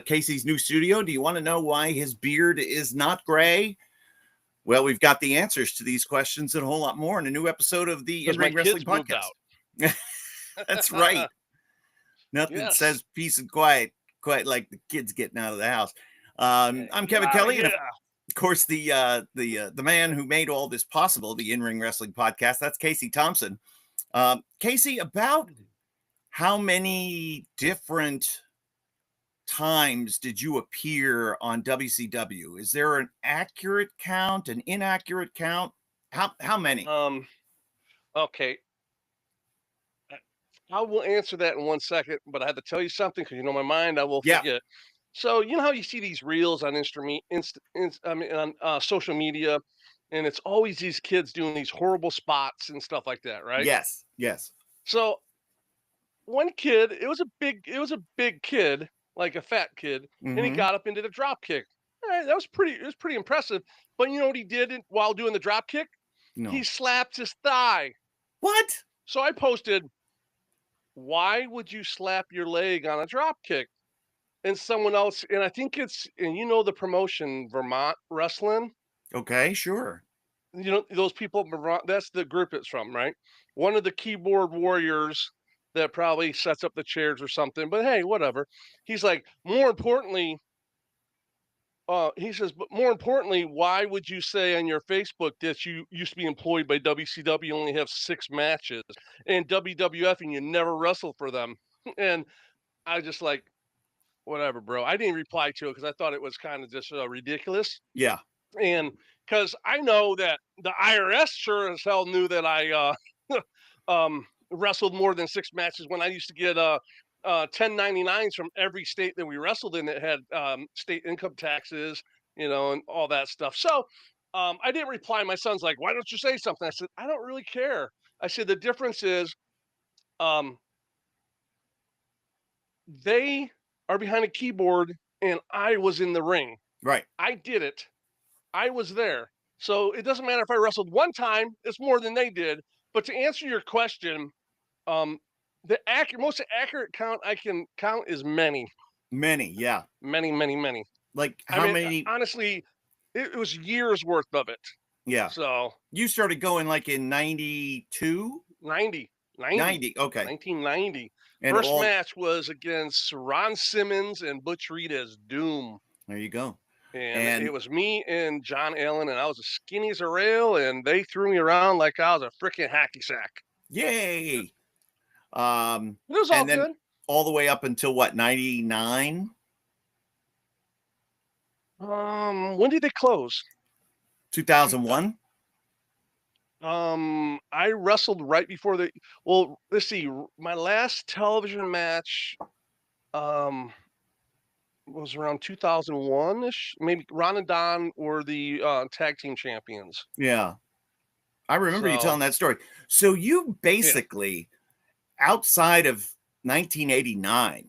Casey's new studio. Do you want to know why his beard is not gray? Well, we've got the answers to these questions and a whole lot more in a new episode of the In-Ring Wrestling Podcast. That's right. Nothing says peace and quiet quite like the kids getting out of the house. I'm Kevin Kelly, and of course the man who made all this possible, the In-Ring Wrestling Podcast. That's Casey Thompson. Casey, about how many different times did you appear on WCW? Is there an accurate count, an inaccurate count? How many? Okay. I will answer that in 1 second, but I have to tell you something because you know my mind. I will forget. So you know how you see these reels on social media, and it's always these kids doing these horrible spots and stuff like that, right? Yes. So one kid, it was a big kid, like a fat kid, and he got up into the drop kick. All right, it was pretty impressive. But you know what he did while doing the drop kick? No. He slapped his thigh. What? So I posted, why would you slap your leg on a drop kick? And someone else, and I think and you know the promotion, Vermont Wrestling? Okay, sure. You know, those people, that's the group it's from, right? One of the keyboard warriors that probably sets up the chairs or something, but hey, whatever. He's like, more importantly, he says, but more importantly, why would you say on your Facebook that you used to be employed by WCW, only have 6 matches, and WWF, and you never wrestle for them? And I just like, whatever, bro. I didn't reply to it because I thought it was kind of just ridiculous. Yeah. And because I know that the IRS sure as hell knew that I wrestled more than 6 matches when I used to get 1099s from every state that we wrestled in that had state income taxes, and all that stuff. So I didn't reply. My son's like, why don't you say something? I said, I don't really care. I said, the difference is they are behind a keyboard and I was in the ring. Right. I did it. I was there. So it doesn't matter if I wrestled one time, it's more than they did. But to answer your question, the most accurate count I can count is many. Many, yeah. Many. Like how many? Honestly, it was years worth of it. Yeah. So you started going like in 92? 90. Okay. 1990. And first match was against Ron Simmons and Butch Reed as Doom. There you go. And it was me and John Allen, and I was as skinny as a rail, and they threw me around like I was a freaking hacky sack. Yay! It was all good. All the way up until what, 99? When did they close? 2001. I wrestled right before let's see, my last television match, was around 2001-ish. Maybe Ron and Don were the tag team champions. Yeah. I remember you telling that story. So you basically, outside of 1989,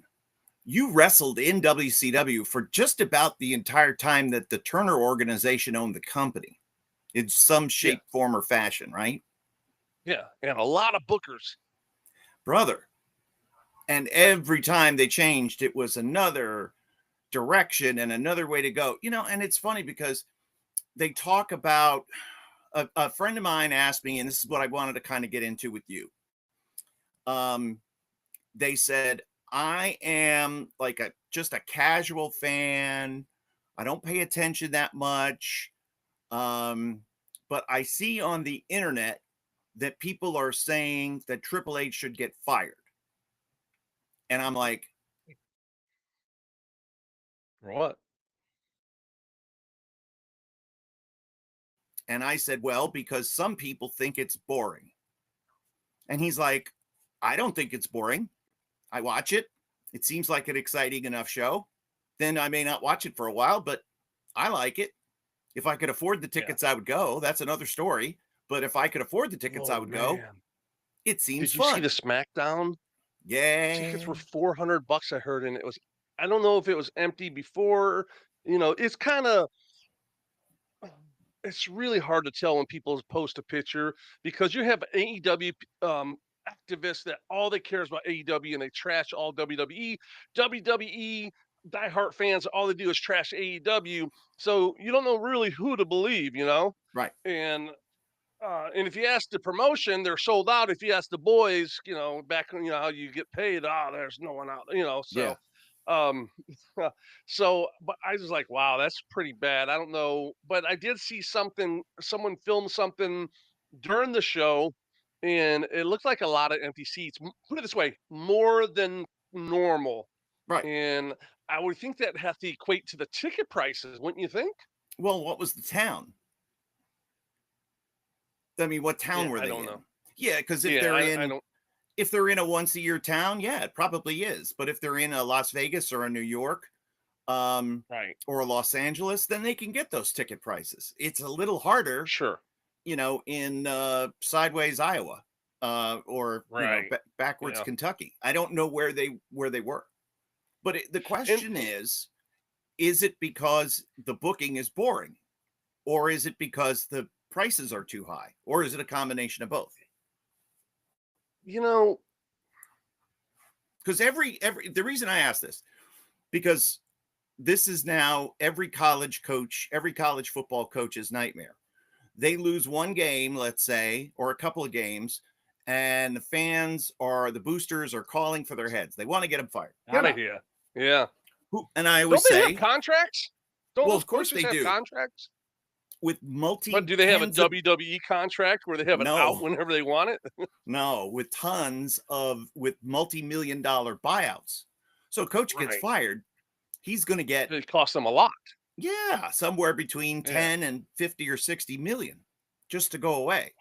you wrestled in WCW for just about the entire time that the Turner organization owned the company in some shape, form, or fashion, right? Yeah, and a lot of bookers. Brother. And every time they changed, it was another direction and another way to go. And it's funny because they talk about, a friend of mine asked me, and this is what I wanted to kind of get into with you. They said, I am like just a casual fan. I don't pay attention that much. But I see on the internet that people are saying that Triple H should get fired. And I'm like, what? And I said, well, because some people think it's boring. And he's like, I don't think it's boring. I watch it. It seems like an exciting enough show. Then I may not watch it for a while, but I like it. If I could afford the tickets, I would go. That's another story. But if I could afford the tickets, I would go. It seems fun. Did you see the SmackDown? Yeah. Tickets were $400, I heard, and I don't know if it was empty before. It's kind of, it's really hard to tell when people post a picture because you have AEW activists that all they care is about AEW and they trash all WWE. WWE diehard fans, all they do is trash AEW. So you don't know really who to believe, Right. And if you ask the promotion, they're sold out. If you ask the boys, back when how you get paid, there's no one out, Yeah. So, um, but I was like, wow, that's pretty bad. I don't know, but I did see someone filmed something during the show, and it looked like a lot of empty seats. Put it this way, more than normal, Right. and I would think that have to equate to the ticket prices, wouldn't you think? Well, what was the town? I mean, what town Yeah, were I they don't in? know. Yeah, because Yeah, I don't. if they're in a once a year town, yeah, it probably is. But if they're in a Las Vegas or a New York, Right. or a Los Angeles, then they can get those ticket prices. It's a little harder, Sure. in sideways Iowa, or Right. backwards Yeah. Kentucky. I don't know where they were, but the And question is it because the booking is boring, or is it because the prices are too high, or is it a combination of both? you know, Because every the reason I ask this, because this is now every college football coach's nightmare. They lose one game, let's say, or a couple of games, and the boosters are calling for their heads. They want to get them fired. Get out 'em of out. here. Yeah. And I Don't always they have say, contracts? Don't well, those of course coaches they have do. contracts? With But multi do they have a tens of WWE contract where they have it out no, whenever they want it? no, with multi-million dollar buyouts. So coach gets Right. fired, he's going to get, It costs them a lot. yeah, somewhere between Yeah. 10 and 50 or 60 million just to go away.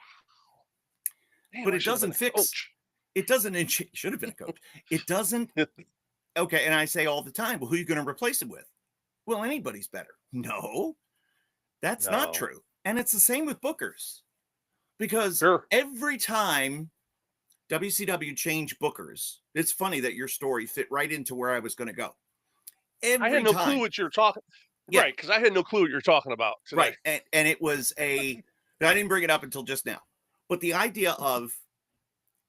Damn, But I it should have been doesn't a fix, coach. it doesn't, should have been a coach. It doesn't, okay. And I say all the time, well, who are you going to replace him with? Well, anybody's better. No, that's not No. true. And it's the same with bookers, because Sure. every time WCW changed bookers, it's funny that your story fit right into where I was going to go. I had Every no clue time. what you're talking. Yeah, Right, because I had no clue what you're talking about today. right. And it was I didn't bring it up until just now, but the idea of,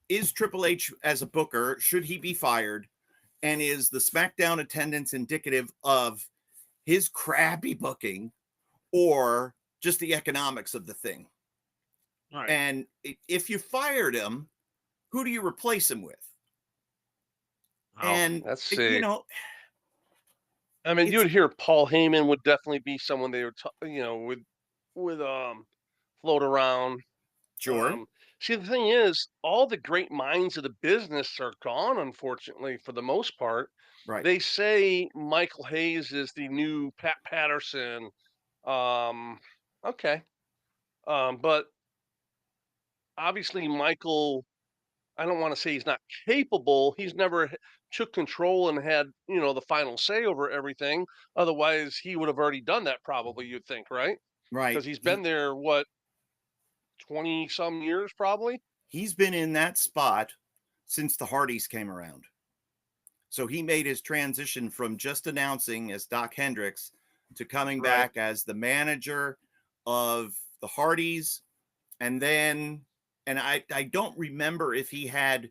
is Triple H as a booker, should he be fired? And is the SmackDown attendance indicative of his crappy booking, or just the economics of the thing? Right. And if you fired him, who do you replace him with? And Let's see. I mean, you it's would hear Paul Heyman would definitely be someone they would, would float around. sure, See, the thing is, all the great minds of the business are gone, unfortunately, for the most part. right, They say Michael Hayes is the new Pat Patterson. Um, okay. But obviously, Michael, I don't want to say he's not capable. He's never took control and had, the final say over everything. Otherwise, he would have already done that, probably, you'd think, right? right. Because he's been there, what, 20 some years, probably? He's been in that spot since the Hardys came around. So he made his transition from just announcing as Doc Hendricks to coming Right. back as the manager of the Hardys. And then, and I don't remember if he had,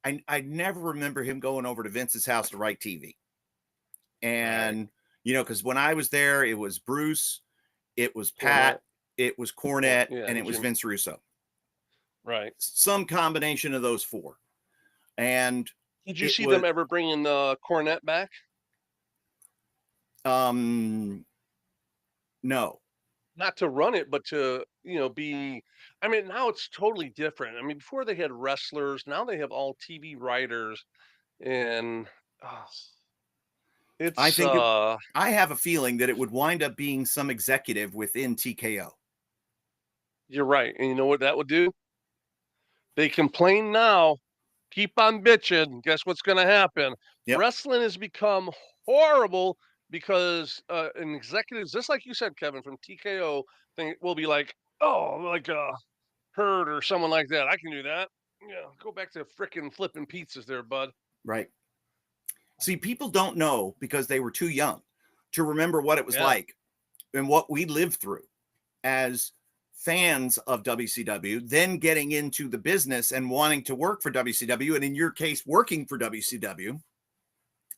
I never remember him going over to Vince's house to write TV. And, because when I was there, it was Bruce, it was Pat, it was Cornette, and it was Jim. Vince Russo. Right. Some combination of those four. And did you see them ever bringing the Cornette back? No. Not to run it, but to, be. I mean, now it's totally different. I mean, before they had wrestlers, now they have all TV writers, and it's. I think I have a feeling that it would wind up being some executive within TKO. You're right, and you know what that would do? They complain now. Keep on bitching. Guess what's going to happen? Yep. Wrestling has become horrible because an executives, just like you said, Kevin, from TKO, thing will be like, Herd or someone like that. I can do that. Yeah, go back to frickin' flipping pizzas there, bud. Right. See, people don't know because they were too young to remember what it was like and what we lived through as fans of WCW, then getting into the business and wanting to work for WCW, and in your case, working for WCW,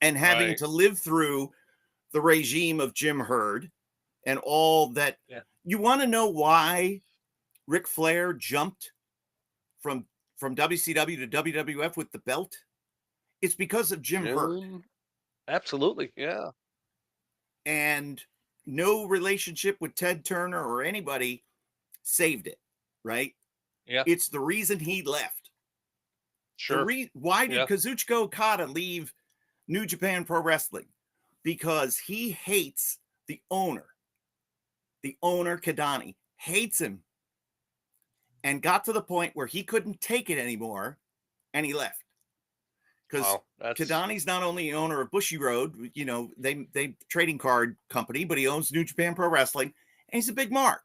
and having to live through the regime of Jim Herd and all that. Yeah. You want to know why Ric Flair jumped from WCW to WWF with the belt? It's because of Jim Herd. Absolutely, yeah. And no relationship with Ted Turner or anybody saved it, right? Yeah. It's the reason he left. Sure. Why did Kazuchika Okada leave New Japan Pro Wrestling? Because he hates the owner. The owner, Kidani, hates him and got to the point where he couldn't take it anymore and he left. Because Kidani's not only the owner of Bushy Road, you know, they trading card company, but he owns New Japan Pro Wrestling, and he's a big mark.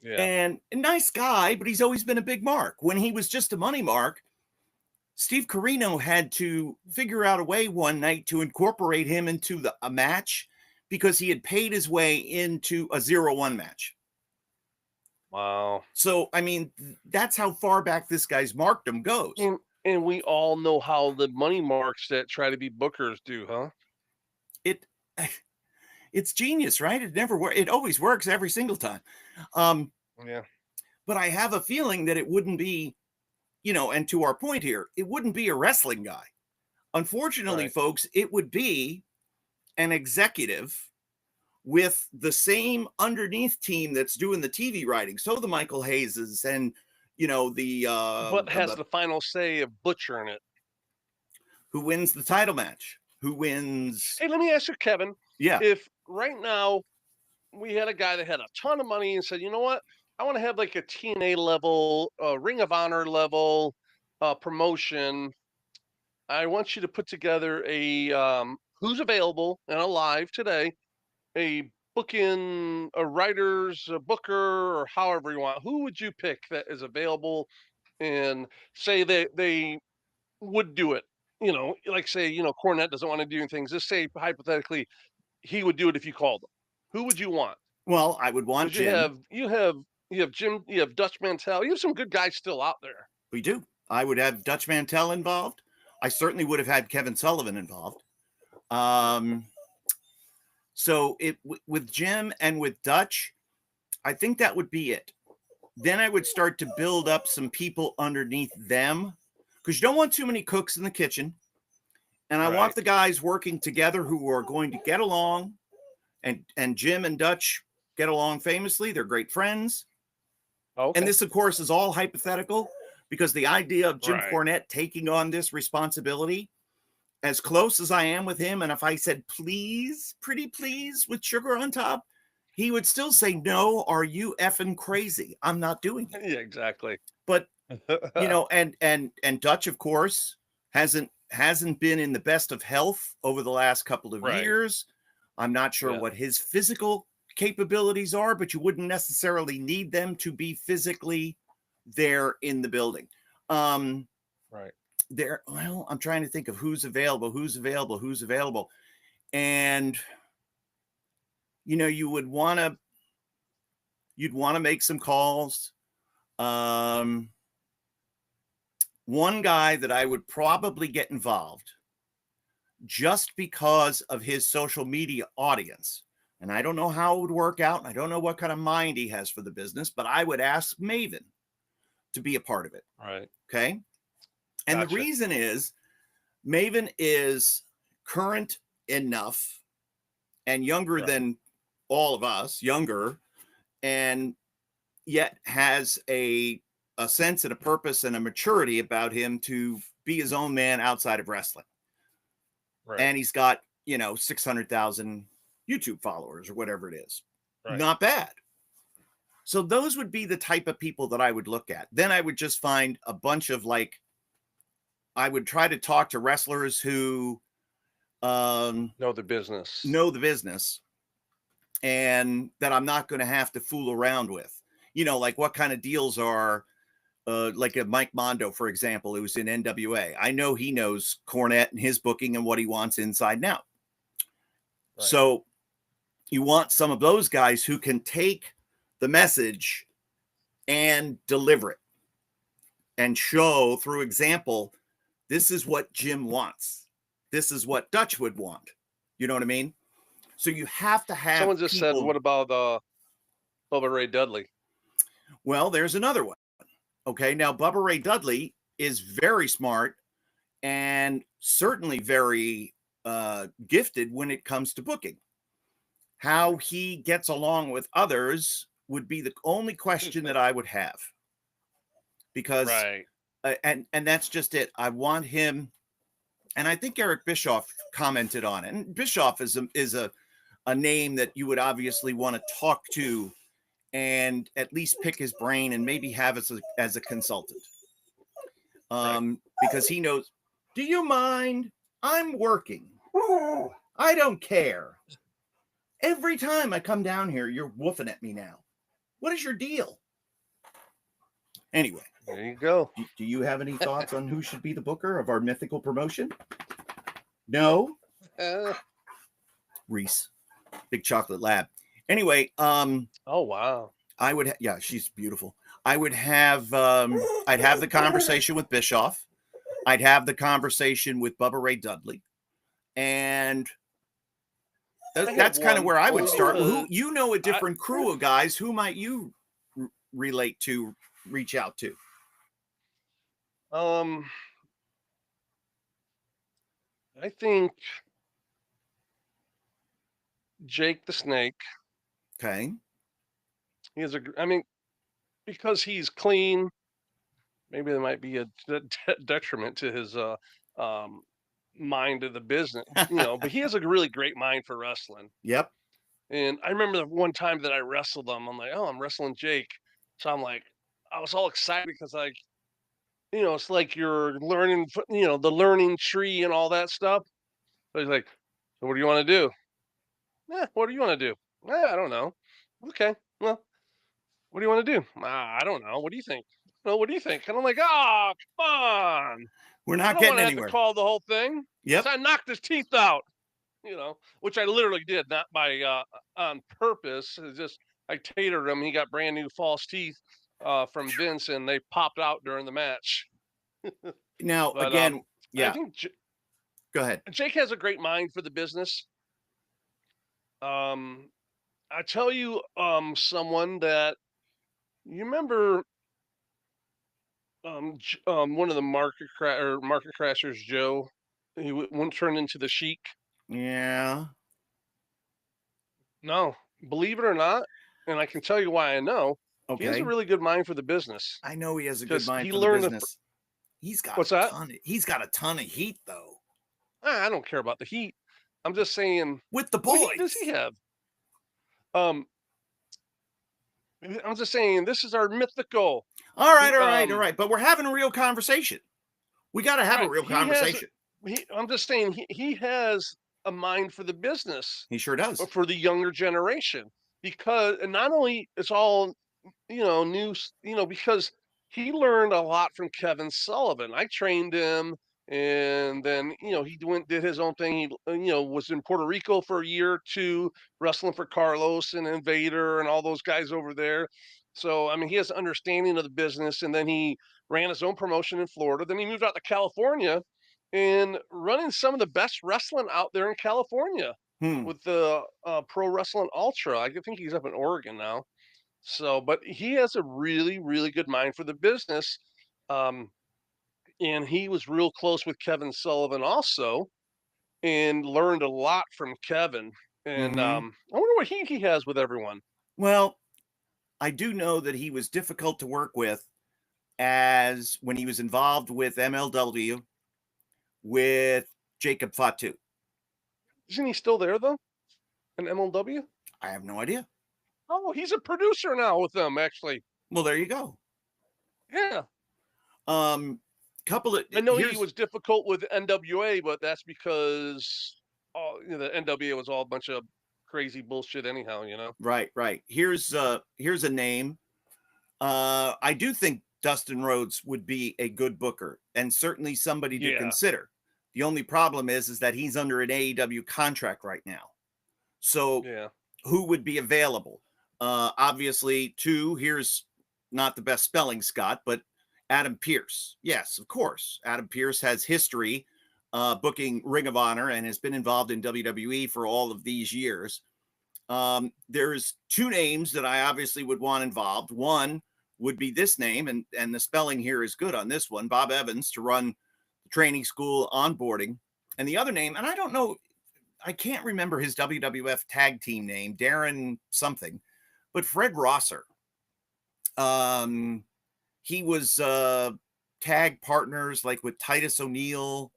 Yeah. And a nice guy, but he's always been a big mark. When he was just a money mark, Steve Carino had to figure out a way one night to incorporate him into a match because he had paid his way into a 0-1 match. Wow. So, I mean, that's how far back this guy's markdom goes. And we all know how the money marks that try to be bookers do, huh? It's genius, right? It never works. It always works every single time. Yeah. But I have a feeling that it wouldn't be, you know, and to our point here, it wouldn't be a wrestling guy. Unfortunately, folks, it would be an executive with the same underneath team that's doing the TV writing. So the Michael Hayeses and, you know, but has the final say of butchering it. Who wins the title match? Who wins? Hey, let me ask you, Kevin. Yeah. If right now we had a guy that had a ton of money and said, you know what, I want to have like a TNA level, Ring of Honor level promotion. I want you to put together a who's available and alive today, a booking, a writer's, a booker, or however you want. Who would you pick that is available and say that they would do it? You know, like say, you know, Cornette doesn't want to do things. Just say hypothetically, he would do it if you called him. Who would you want? Well, I would want Jim. You have Jim, you have Dutch Mantel. You have some good guys still out there. We do. I would have Dutch Mantel involved. I certainly would have had Kevin Sullivan involved. So with Jim and with Dutch, I think that would be it. Then I would start to build up some people underneath them because you don't want too many cooks in the kitchen. And I want the guys working together who are going to get along. And Jim and Dutch get along famously. They're great friends. Okay. And this, of course, is all hypothetical because the idea of Jim Cornette taking on this responsibility, as close as I am with him, and if I said, please, pretty please, with sugar on top, he would still say, no, are you effing crazy? I'm not doing it. Yeah, exactly. But, you know, and Dutch, of course, hasn't been in the best of health over the last couple of years. I'm not sure what his physical capabilities are, but you wouldn't necessarily need them to be physically there in the building. Well, I'm trying to think of who's available. And, you know, you'd want to make some calls. One guy that I would probably get involved just because of his social media audience. And I don't know how it would work out. And I don't know what kind of mind he has for the business, but I would ask Maven to be a part of it. Right. Okay. And the reason is Maven is current enough and younger than all of us, younger, and yet has a sense and a purpose and a maturity about him to be his own man outside of wrestling. Right. And he's got, you know, 600,000 YouTube followers or whatever it is. Right. Not bad. So those would be the type of people that I would look at. Then I would just find a bunch of I would try to talk to wrestlers who know the business, and that I'm not going to have to fool around with, you know, like what kind of deals are like a Mike Mondo, for example, who's in NWA. I know he knows Cornette and his booking and what he wants inside and out. Right. So you want some of those guys who can take the message and deliver it and show through example, this is what Jim wants. This is what Dutch would want. You know what I mean? So you have to have Someone just said, people. what about Bubba Ray Dudley? Well, there's another one. Okay, now Bubba Ray Dudley is very smart and certainly very gifted when it comes to booking. How he gets along with others would be the only question that I would have, because Right. And that's just it. I want him, and I think Eric Bischoff commented on it. And Bischoff is a name that you would obviously want to talk to and at least pick his brain and maybe have as a consultant. Right. Because he knows, do you mind? I'm working. I don't care. Every time I come down here, you're woofing at me now. What is your deal? Anyway. There you go. Do you have any thoughts on who should be the booker of our mythical promotion? No? Reese. Big Chocolate Lab. Anyway, oh wow. I would yeah, she's beautiful. I would have I'd have the conversation with Bischoff. I'd have the conversation with Bubba Ray Dudley. And that's kind of where I would start. Who, you know, a different crew of guys, who might you relate to, reach out to? I think Jake the Snake. Okay. He has I mean, because he's clean, maybe there might be a detriment to his mind of the business, you know, but he has a really great mind for wrestling. Yep. And I remember the one time that I wrestled him, I'm like, oh, I'm wrestling Jake. So I'm like, I was all excited because, like, you know, it's like you're learning, you know, the learning tree and all that stuff. So he's like, so what do you want to do? What do you want to do? I don't know. Okay. Well, what do you want to do? I don't know. What do you think? No, what do you think? And I'm like, oh, come on. We're not I don't getting want to anywhere. have to call the whole thing. Yep. So I knocked his teeth out, you know, which I literally did, not by on purpose. It's just I tatered him. He got brand new false teeth from Vince, and they popped out during the match. Now, But, again, yeah. I think go ahead. Jake has a great mind for the business. I tell you, someone that you remember, one of the market crashers, Joe, he wouldn't turn into the Sheik. Yeah. No, believe it or not, and I can tell you why I know. Okay. He has a really good mind for the business. I know he has a good mind for the business. He's got what's that? He's got a ton of heat, though. I don't care about the heat. I'm just saying, with the boys. What heat does he have? I'm just saying, this is our mythical. All right. But we're having a real conversation. We got to have a real conversation. I'm just saying, he has a mind for the business. He sure does. For the younger generation, because not only it's all, you know, new, you know, because he learned a lot from Kevin Sullivan. I trained him, and then, you know, he did his own thing. He, you know, was in Puerto Rico for a year or two, wrestling for Carlos and Invader and all those guys over there. So, I mean, he has an understanding of the business, and then he ran his own promotion in Florida. Then he moved out to California and running some of the best wrestling out there in California with the Pro Wrestling Ultra. I think he's up in Oregon now. So, but he has a really, really good mind for the business. And he was real close with Kevin Sullivan also, and learned a lot from Kevin. And I wonder what he has with everyone. Well, I do know that he was difficult to work with as when he was involved with MLW with Jacob Fatu. Isn't he still there, though, in MLW? I have no idea. Oh, he's a producer now with them, actually. Well, there you go. Yeah. I know he was difficult with NWA, but that's because you know, the NWA was all a bunch of crazy bullshit anyhow, you know. Right. Here's a name. I do think Dustin Rhodes would be a good booker and certainly somebody to consider. The only problem is that he's under an AEW contract right now. So who would be available? Obviously, here's not the best spelling, Scott, but Adam Pearce. Yes, of course. Adam Pearce has history booking Ring of Honor and has been involved in WWE for all of these years. There's two names that I obviously would want involved. One would be this name, and the spelling here is good on this one, Bob Evans, to run the training school onboarding. And the other name, and I don't know, I can't remember his WWF tag team name, Darren something, but Fred Rosser. He was tag partners like with Titus O'Neil,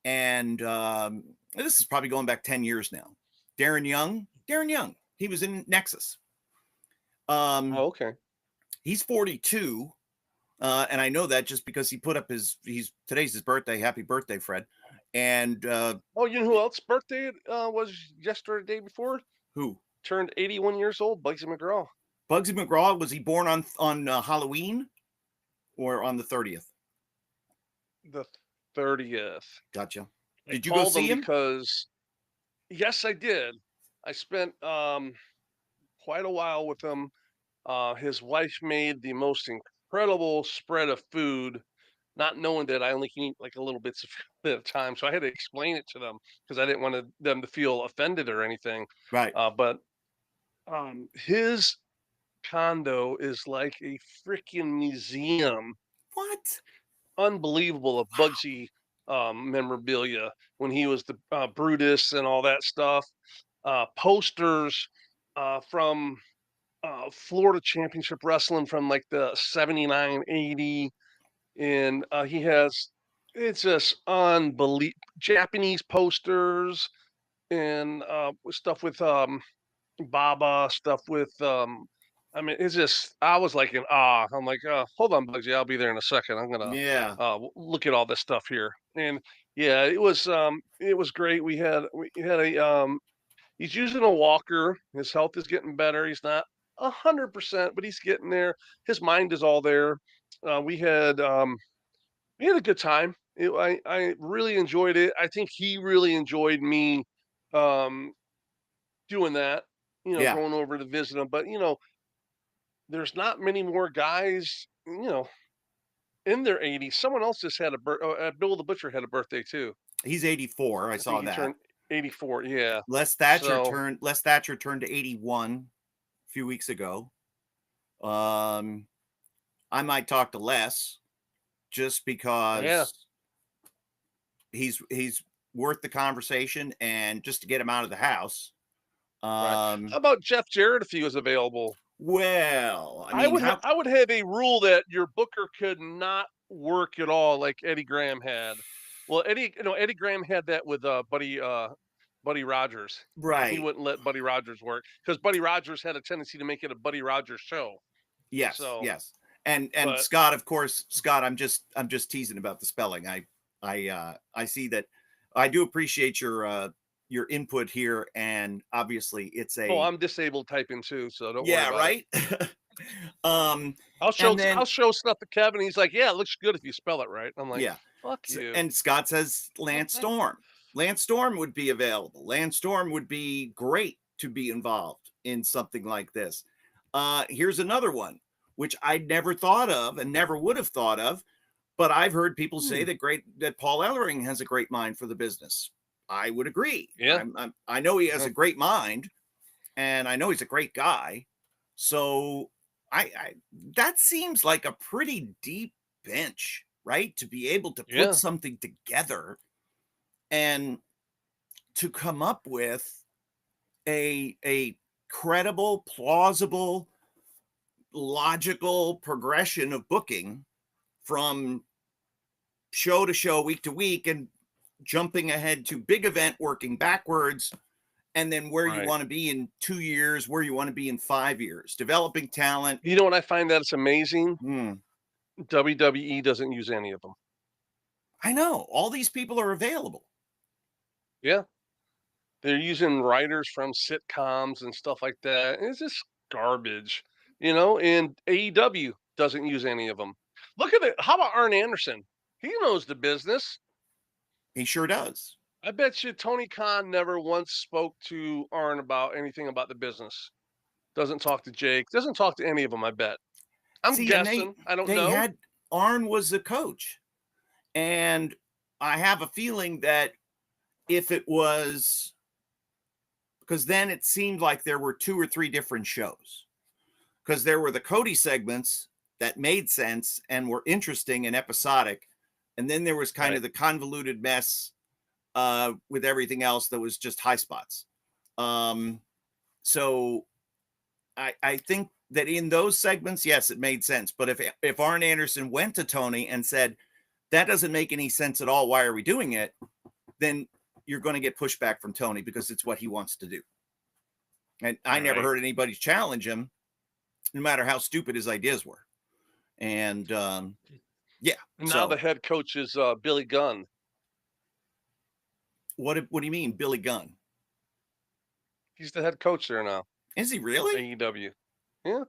and this is probably going back 10 years now. Darren Young, he was in Nexus. Okay. He's 42, and I know that just because he put up today's his birthday. Happy birthday, Fred! And you know who else's birthday was yesterday, the day before? Who turned 81 years old? Bugsy McGraw. Bugsy McGraw, was he born on Halloween or on the 30th? The 30th. Gotcha. Did you go see him? Because yes, I did. I spent quite a while with him. His wife made the most incredible spread of food, not knowing that I only can eat like a little bits of food at a time. So I had to explain it to them because I didn't want them to feel offended or anything. Right. But his condo is like a freaking museum. What? Unbelievable of Bugsy memorabilia when he was the Brutus and all that stuff. Posters from Florida Championship Wrestling from like the 79, 80. And he has, it's just unbelievable. Japanese posters and stuff with Baba, stuff with I mean, it's just, I was like in awe. I'm like, hold on, Bugsy, I'll be there in a second. I'm gonna look at all this stuff here. And yeah, it was great. We had a he's using a walker. His health is getting better. He's not 100%, but he's getting there. His mind is all there. We had a good time. I really enjoyed it. I think he really enjoyed me doing that. Going over to visit him. But there's not many more guys, in their 80s. Someone else just had Bill the Butcher had a birthday too. He's 84. I saw that. Turned 84. Yeah. Les Thatcher turned 81 a few weeks ago. I might talk to Les just because he's worth the conversation, and just to get him out of the house. Right. How about Jeff Jarrett if he was available? Well, I mean, I would have a rule that your booker could not work at all, like Eddie Graham had. Well, Eddie Graham had that with Buddy Rogers. Right. He wouldn't let Buddy Rogers work because Buddy Rogers had a tendency to make it a Buddy Rogers show. Yes. Yes. And Scott, of course, I'm just teasing about the spelling. I see that. I do appreciate your input here, and obviously it's a. Oh, I'm disabled typing too, so don't worry. Yeah, right. I'll show stuff to Kevin. He's like, "Yeah, it looks good if you spell it right." I'm like, "Yeah, fuck you." And Scott says Lance Storm. Lance Storm would be available. Lance Storm would be great to be involved in something like this. Here's another one, which I never thought of and never would have thought of, but I've heard people say that Paul Ellering has a great mind for the business. I would agree. Yeah. I know he has a great mind, and I know he's a great guy. So that seems like a pretty deep bench, right? To be able to put something together and to come up with a credible, plausible, logical progression of booking from show to show, week to week, and jumping ahead to big event, working backwards, and then where you want to be in 2 years, where you want to be in 5 years, developing talent. You know what I find that's amazing? WWE doesn't use any of them. I know. All these people are available. Yeah. They're using writers from sitcoms and stuff like that. It's just garbage, and AEW doesn't use any of them. Look at it. How about Arn Anderson? He knows the business. He sure does. I bet you Tony Khan never once spoke to Arn about anything about the business. Doesn't talk to Jake. Doesn't talk to any of them, I bet. I'm guessing. I don't know. Arn was a coach. And I have a feeling that if it was, because then it seemed like there were 2 or 3 different shows, because there were the Cody segments that made sense and were interesting and episodic, and then there was kind of the convoluted mess with everything else that was just high spots. So I think that in those segments, yes, it made sense. But if Arn Anderson went to Tony and said, that doesn't make any sense at all, why are we doing it? Then you're going to get pushback from Tony because it's what he wants to do. And I never heard anybody challenge him, no matter how stupid his ideas were. And yeah. And now the head coach is Billy Gunn. What do you mean, Billy Gunn? He's the head coach there now. Is he really? AEW. Yeah.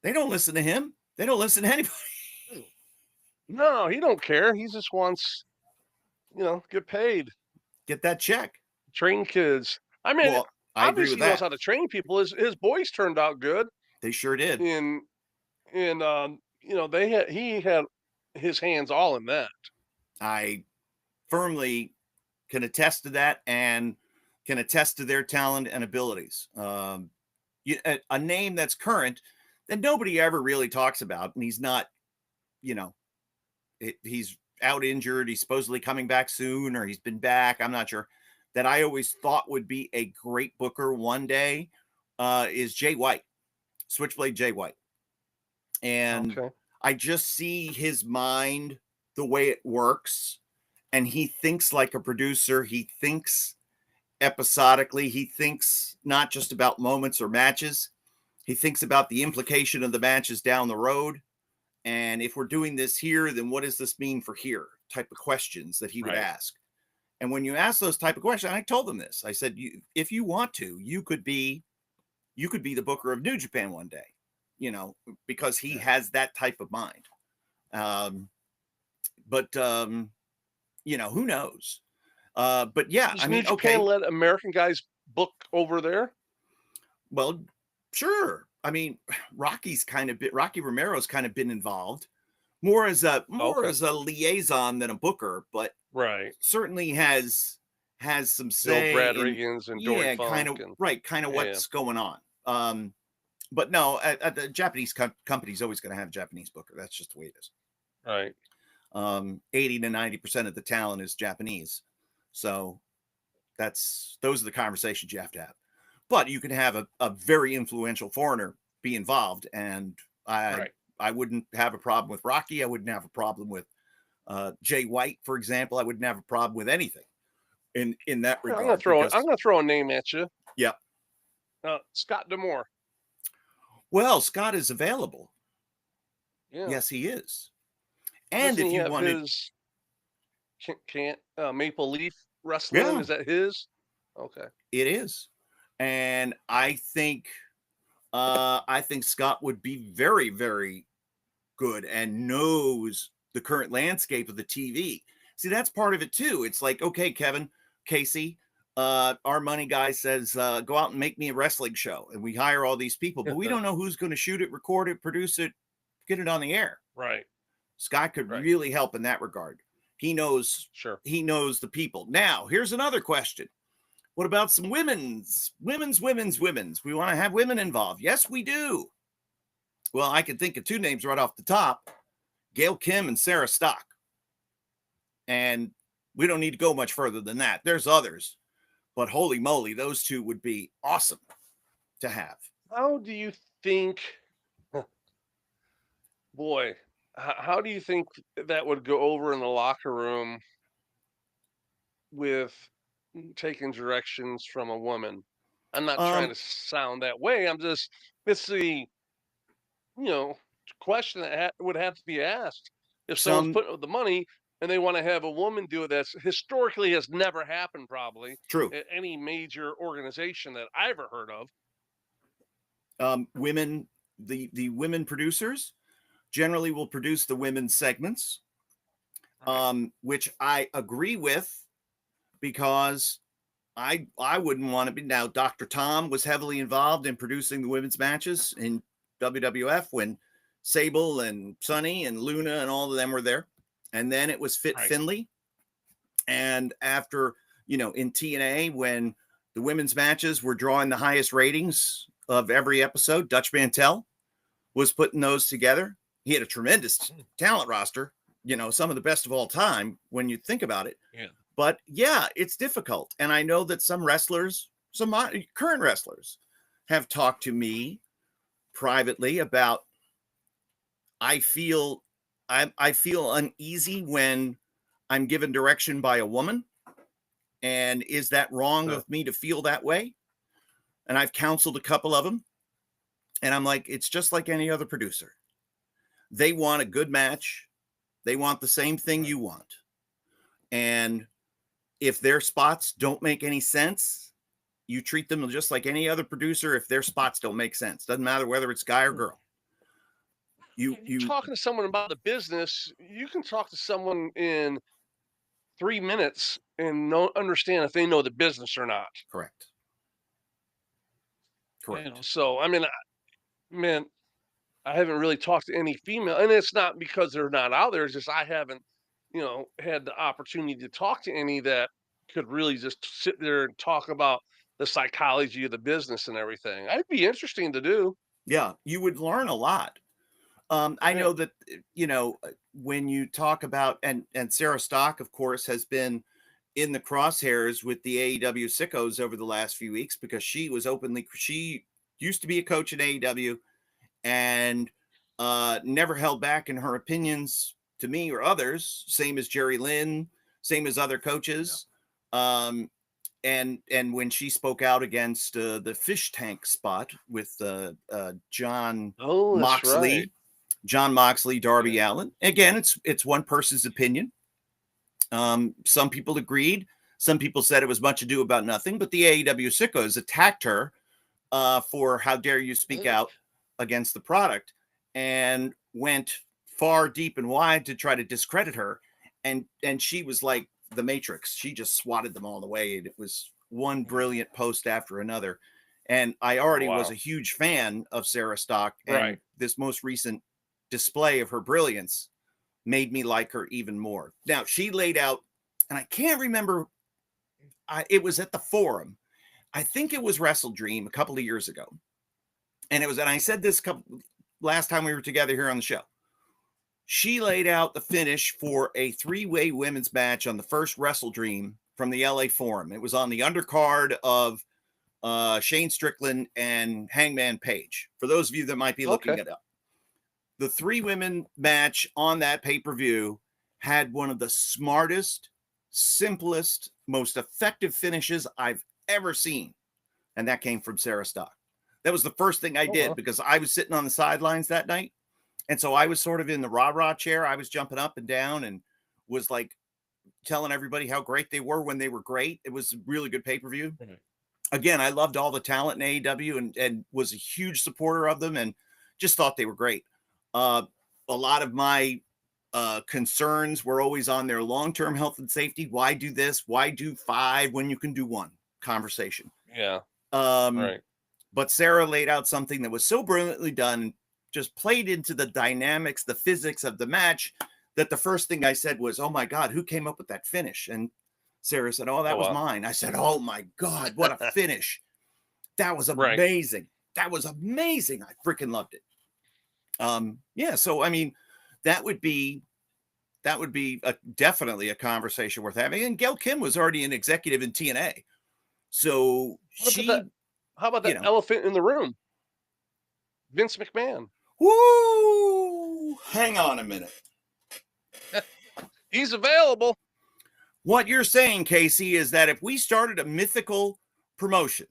They don't listen to him. They don't listen to anybody. No, he don't care. He just wants, get paid. Get that check. Train kids. I mean, well, I agree with that. Obviously, he knows how to train people. His boys turned out good. They sure did. And he had his hands all in that. I firmly can attest to that and can attest to their talent and abilities. A name that's current that nobody ever really talks about, and he's not, he's out injured. He's supposedly coming back soon, or he's been back. I'm not sure. That I always thought would be a great booker one day is Jay White, Switchblade Jay White. And I just see his mind, the way it works, and he thinks like a producer. He thinks episodically. He thinks not just about moments or matches. He thinks about the implication of the matches down the road. And if we're doing this here, then what does this mean for here? Type of questions that he would ask. And when you ask those type of questions, I told them this. I said, if you want to, you could be the booker of New Japan one day, because he has that type of mind. But who knows? But yeah, I mean, okay. Let American guys book over there? Well, sure. I mean, Rocky Romero's kind of been involved more as a liaison than a booker, but certainly has some say. Brad Riggins and Dory Funk kind of what's going on. But no, the Japanese company's always going to have a Japanese booker. That's just the way it is. Right. 80 to 90% of the talent is Japanese. So those are the conversations you have to have. But you can have a very influential foreigner be involved. And I wouldn't have a problem with Rocky. I wouldn't have a problem with Jay White, for example. I wouldn't have a problem with anything in that regard. I'm gonna throw a name at you. Yeah. Scott D'Amore. Well, Scott is available. Yeah. Yes, he is. And if you wanted Maple Leaf Wrestling, is that his? Okay. It is. And I think Scott would be very, very good and knows the current landscape of the TV. See, that's part of it too. It's like, okay, Casey, our money guy says, go out and make me a wrestling show. And we hire all these people, but we don't know who's going to shoot it, record it, produce it, get it on the air. Right. Scott could really help in that regard. He knows, he knows the people. Now, here's another question. What about some women's? We want to have women involved. Yes, we do. Well, I can think of 2 names right off the top, Gail Kim and Sarah Stock. And we don't need to go much further than that. There's others, but holy moly, those 2 would be awesome to have. How do you think, boy, how do you think that would go over in the locker room with taking directions from a woman? I'm not trying to sound that way. It's the, question that would have to be asked. If someone's putting up the money and they want to have a woman do it, that's historically has never happened probably. True. At any major organization that I've ever heard of. Women, the women producers generally will produce the women's segments, which I agree with, because I wouldn't want to be. Now, Dr. Tom was heavily involved in producing the women's matches in WWF when Sable and Sunny and Luna and all of them were there. And then it was Finley And after, in TNA, when the women's matches were drawing the highest ratings of every episode, Dutch Mantel was putting those together. He had a tremendous talent roster, some of the best of all time when you think about it. Yeah. But yeah, it's difficult. And I know that some wrestlers, some current wrestlers have talked to me privately about, I feel uneasy when I'm given direction by a woman. And is that wrong of me to feel that way? And I've counseled a couple of them. And I'm like, it's just like any other producer. They want a good match. They want the same thing you want. And if their spots don't make any sense, you treat them just like any other producer. If their spots don't make sense, doesn't matter whether it's guy or girl. You talking to someone about the business, you can talk to someone in 3 minutes and understand if they know the business or not. Correct. So, I mean, man, I haven't really talked to any female, and it's not because they're not out there. It's just I haven't, had the opportunity to talk to any that could really just sit there and talk about the psychology of the business and everything. It'd be interesting to do. Yeah, you would learn a lot. I know that, when you talk about, and Sarah Stock, of course, has been in the crosshairs with the AEW sickos over the last few weeks because she used to be a coach in AEW and never held back in her opinions to me or others, same as Jerry Lynn, same as other coaches. Yeah. And when she spoke out against the fish tank spot with John Moxley, right. John Moxley, Darby Allin. Again, it's one person's opinion. Some people agreed. Some people said it was much ado about nothing, but the AEW sickos attacked her for how dare you speak out against the product and went far, deep, and wide to try to discredit her. And she was like the Matrix. She just swatted them all away. And it was one brilliant post after another. And I already was a huge fan of Sarah Stock. And this most recent display of her brilliance made me like her even more. Now, she laid out, and I can't remember, it was at the Forum. I think it was Wrestle Dream a couple of years ago. And I said this last time we were together here on the show. She laid out the finish for a 3-way women's match on the first Wrestle Dream from the LA Forum. It was on the undercard of Shane Strickland and Hangman Page. For those of you that might be looking it up. The 3-women match on that pay-per-view had one of the smartest, simplest, most effective finishes I've ever seen. And that came from Sarah Stock. That was the first thing I did because I was sitting on the sidelines that night. And so I was sort of in the rah-rah chair. I was jumping up and down and was like telling everybody how great they were when they were great. It was a really good pay-per-view. Mm-hmm. Again, I loved all the talent in AEW and was a huge supporter of them and just thought they were great. A lot of my concerns were always on their long-term health and safety. Why do this? Why do 5 when you can do 1? Conversation. Yeah. But Sarah laid out something that was so brilliantly done, just played into the dynamics, the physics of the match, that the first thing I said was, oh my God, who came up with that finish? And Sarah said, that was mine. I said, oh my God, what a finish. That was amazing. That was amazing. I freaking loved it. So I mean, that would be definitely a conversation worth having. And Gail Kim was already an executive in TNA, so how about that elephant in the room, Vince McMahon? Woo! Hang on a minute. He's available. What you're saying, Casey, is that if we started a mythical promotion,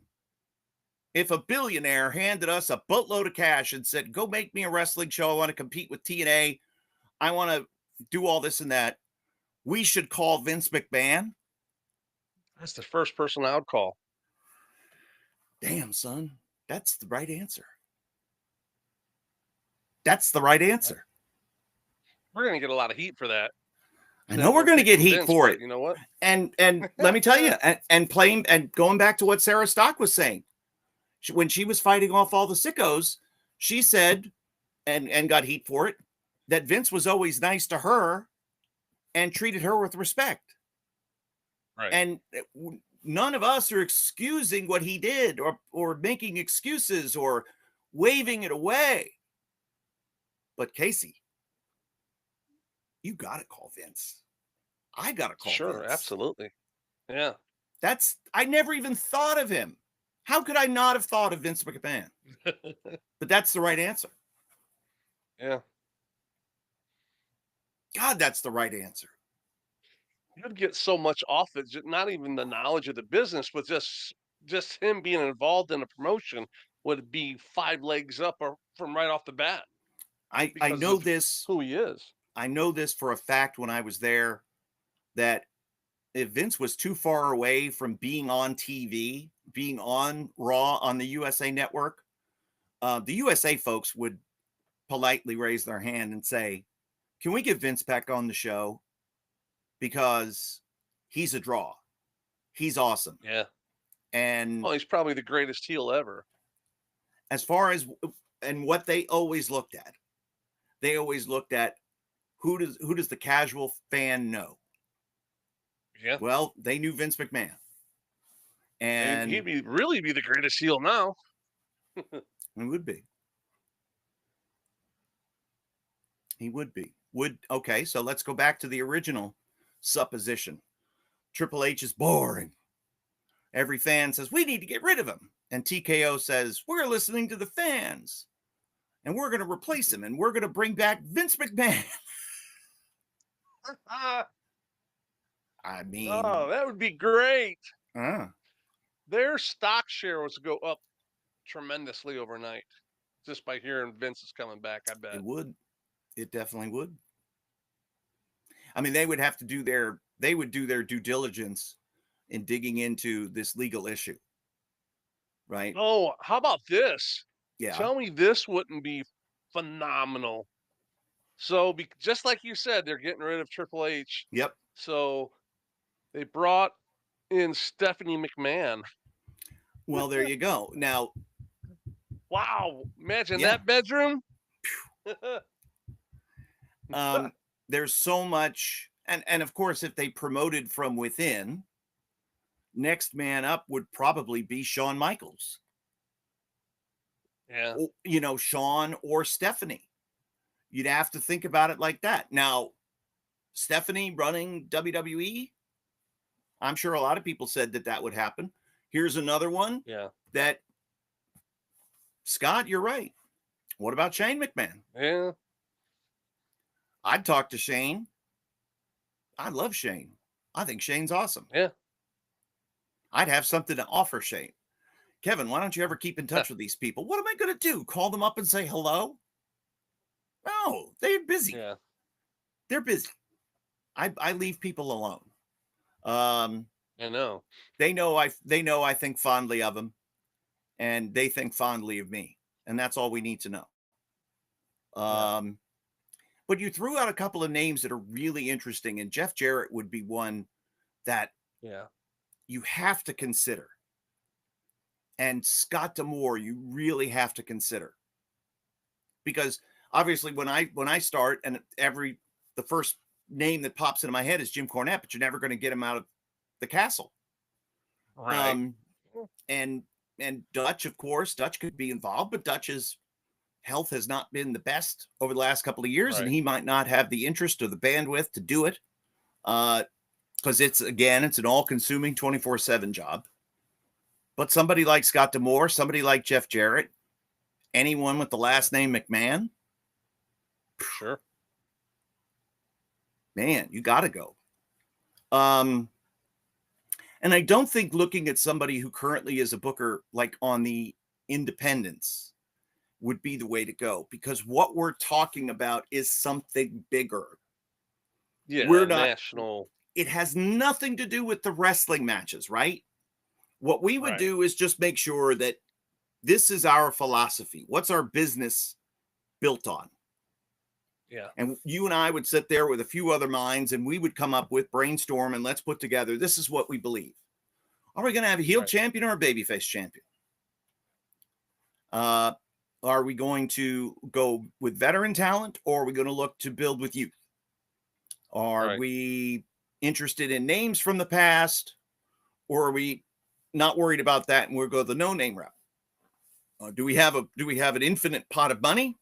if a billionaire handed us a boatload of cash and said, go make me a wrestling show, I want to compete with TNA, I want to do all this and that, we should call Vince McMahon? That's the first person I would call. Damn, son. That's the right answer. That's the right answer. We're going to get a lot of heat for that. I know we're going to get heat for it. You know what? And let me tell you, and going back to what Sarah Stock was saying, when she was fighting off all the sickos, she said, and got heat for it, that Vince was always nice to her and treated her with respect. Right. And none of us are excusing what he did or making excuses or waving it away. But Casey, you got to call Vince. I got to call Sure, Vince. absolutely. Yeah. I never even thought of him. How could I not have thought of Vince McMahon? But that's the right answer. Yeah. God, that's the right answer. You'd get so much off it, not even the knowledge of the business, but just him being involved in a promotion would be 5 legs up or from right off the bat I because know of this. who he is. I know this for a fact when I was there, that if Vince was too far away from being on TV, being on Raw on the USA Network, the USA folks would politely raise their hand and say, "Can we get Vince back on the show? Because he's a draw. He's awesome." Yeah. And Well, he's probably the greatest heel ever. as far as and what they always looked at, who does the casual fan know? Yeah. Well, they knew Vince McMahon. And And he'd really be the greatest heel now. it would be. He would be. Okay, so let's go back to the original supposition. Triple H is boring. Every fan says, we need to get rid of him. And TKO says, we're listening to the fans. And we're going to replace him. And we're going to bring back Vince McMahon. I mean. Oh, that would be great. Uh, Their stock share was go up tremendously overnight just by hearing Vince is coming back, I bet. It would. It definitely would. I mean, they would do their due diligence in digging into this legal issue. Right? Oh, how about this? Yeah. Tell me this wouldn't be phenomenal. So, just like you said, they're getting rid of Triple H. Yep. So they brought in Stephanie McMahon. Well, there you go. Now, wow, imagine that bedroom. There's so much, and of course, if they promoted from within, next man up would probably be Shawn Michaels. Yeah. Shawn or Stephanie. You'd have to think about it like that. Now, Stephanie running WWE, I'm sure a lot of people said that would happen. Here's another one. Yeah. That, Scott, you're right. What about Shane McMahon? Yeah. I'd talk to Shane. I love Shane. I think Shane's awesome. Yeah. I'd have something to offer Shane. Kevin, why don't you ever keep in touch with these people? What am I going to do? Call them up and say hello? No, they're busy. Yeah. They're busy. I leave people alone. I know. They know I think fondly of them, and they think fondly of me, and that's all we need to know. But you threw out a couple of names that are really interesting, and Jeff Jarrett would be one that you have to consider. And Scott D'Amore, you really have to consider. Because obviously when I start, and the first name that pops into my head is Jim Cornette, but you're never going to get him out of the castle. Right. And Dutch, of course, Dutch could be involved, but Dutch's health has not been the best over the last couple of years, and he might not have the interest or the bandwidth to do it. Because it's an all-consuming 24/7 job. But somebody like Scott D'Amore, somebody like Jeff Jarrett, anyone with the last name McMahon, sure, man, you got to go. And I don't think looking at somebody who currently is a booker, like on the independents, would be the way to go, because what we're talking about is something bigger. Yeah, we're not national. It has nothing to do with the wrestling matches, right? What we would do is just make sure that this is our philosophy. What's our business built on? Yeah. And you and I would sit there with a few other minds, and we would come up with brainstorm, and let's put together, this is what we believe. Are we going to have a heel champion or a babyface champion? Are we going to go with veteran talent, or are we going to look to build with youth? Are we interested in names from the past, or are we not worried about that and we'll go the no name route? Do we have an infinite pot of money,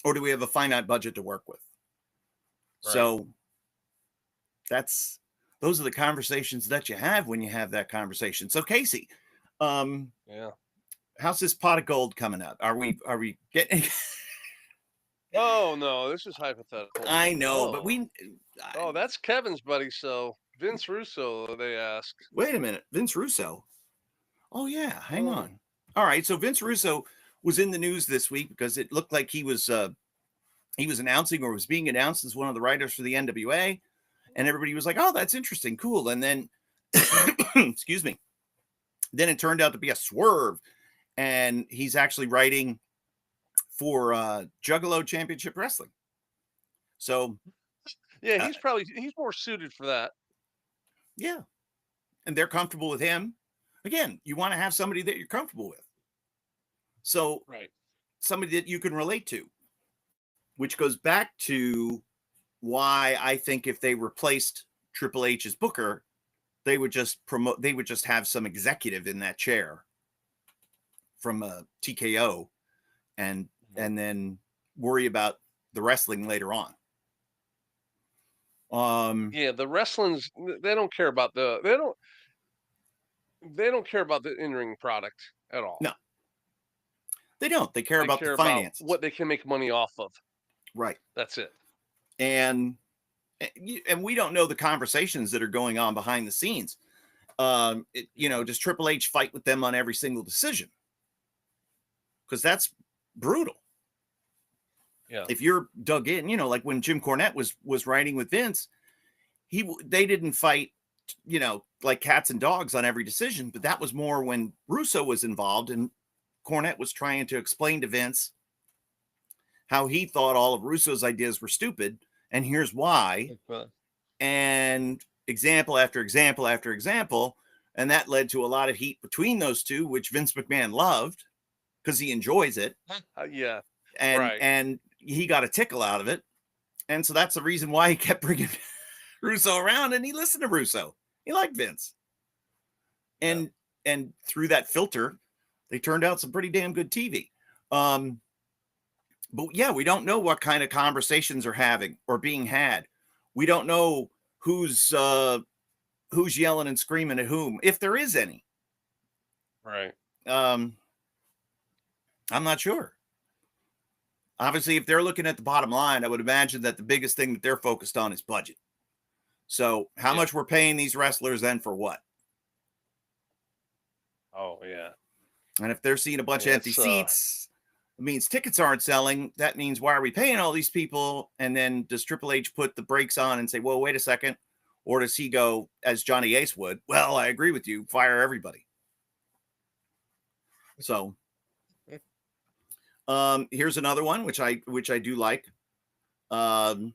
or do we have a finite budget to work with? Right. So those are the conversations that you have when you have that conversation. So Casey, how's this pot of gold coming out? Are we getting? Oh no, this is hypothetical. I know, but that's Kevin's buddy. So Vince Russo, they ask. Wait a minute, Vince Russo. Oh yeah, hang on. All right, so Vince Russo was in the news this week because it looked like he was announcing or was being announced as one of the writers for the NWA, and everybody was like, "Oh, that's interesting, cool." And then, excuse me, then it turned out to be a swerve, and he's actually writing for Juggalo Championship Wrestling. So, yeah, he's more suited for that. Yeah, and they're comfortable with him. Again, you want to have somebody that you're comfortable with. So, somebody that you can relate to, which goes back to why I think if they replaced Triple H's Booker, they would just have some executive in that chair from a TKO and then worry about the wrestling later on. The wrestling's, they don't care about the in-ring product at all. No, they don't. They care about the finances, what they can make money off of. Right. That's it. And we don't know the conversations that are going on behind the scenes. Does Triple H fight with them on every single decision? Because that's brutal. Yeah. If you're dug in, like when Jim Cornette was writing with Vince, they didn't fight, like cats and dogs on every decision, but that was more when Russo was involved and Cornette was trying to explain to Vince how he thought all of Russo's ideas were stupid, and here's why. And example after example after example, and that led to a lot of heat between those two, which Vince McMahon loved because he enjoys it. And he got a tickle out of it, and so that's the reason why he kept bringing Russo around, and he listened to Russo. He liked Vince, and through that filter, they turned out some pretty damn good TV. But yeah, we don't know what kind of conversations are having or being had. We don't know who's yelling and screaming at whom, if there is any. Right. I'm not sure. Obviously, if they're looking at the bottom line, I would imagine that the biggest thing that they're focused on is budget. So how much we're paying these wrestlers then for what? Oh, yeah. And if they're seeing a bunch of empty seats, it means tickets aren't selling. That means, why are we paying all these people? And then does Triple H put the brakes on and say, well, wait a second? Or does he go, as Johnny Ace would, well, I agree with you, fire everybody? So here's another one, which I do like. And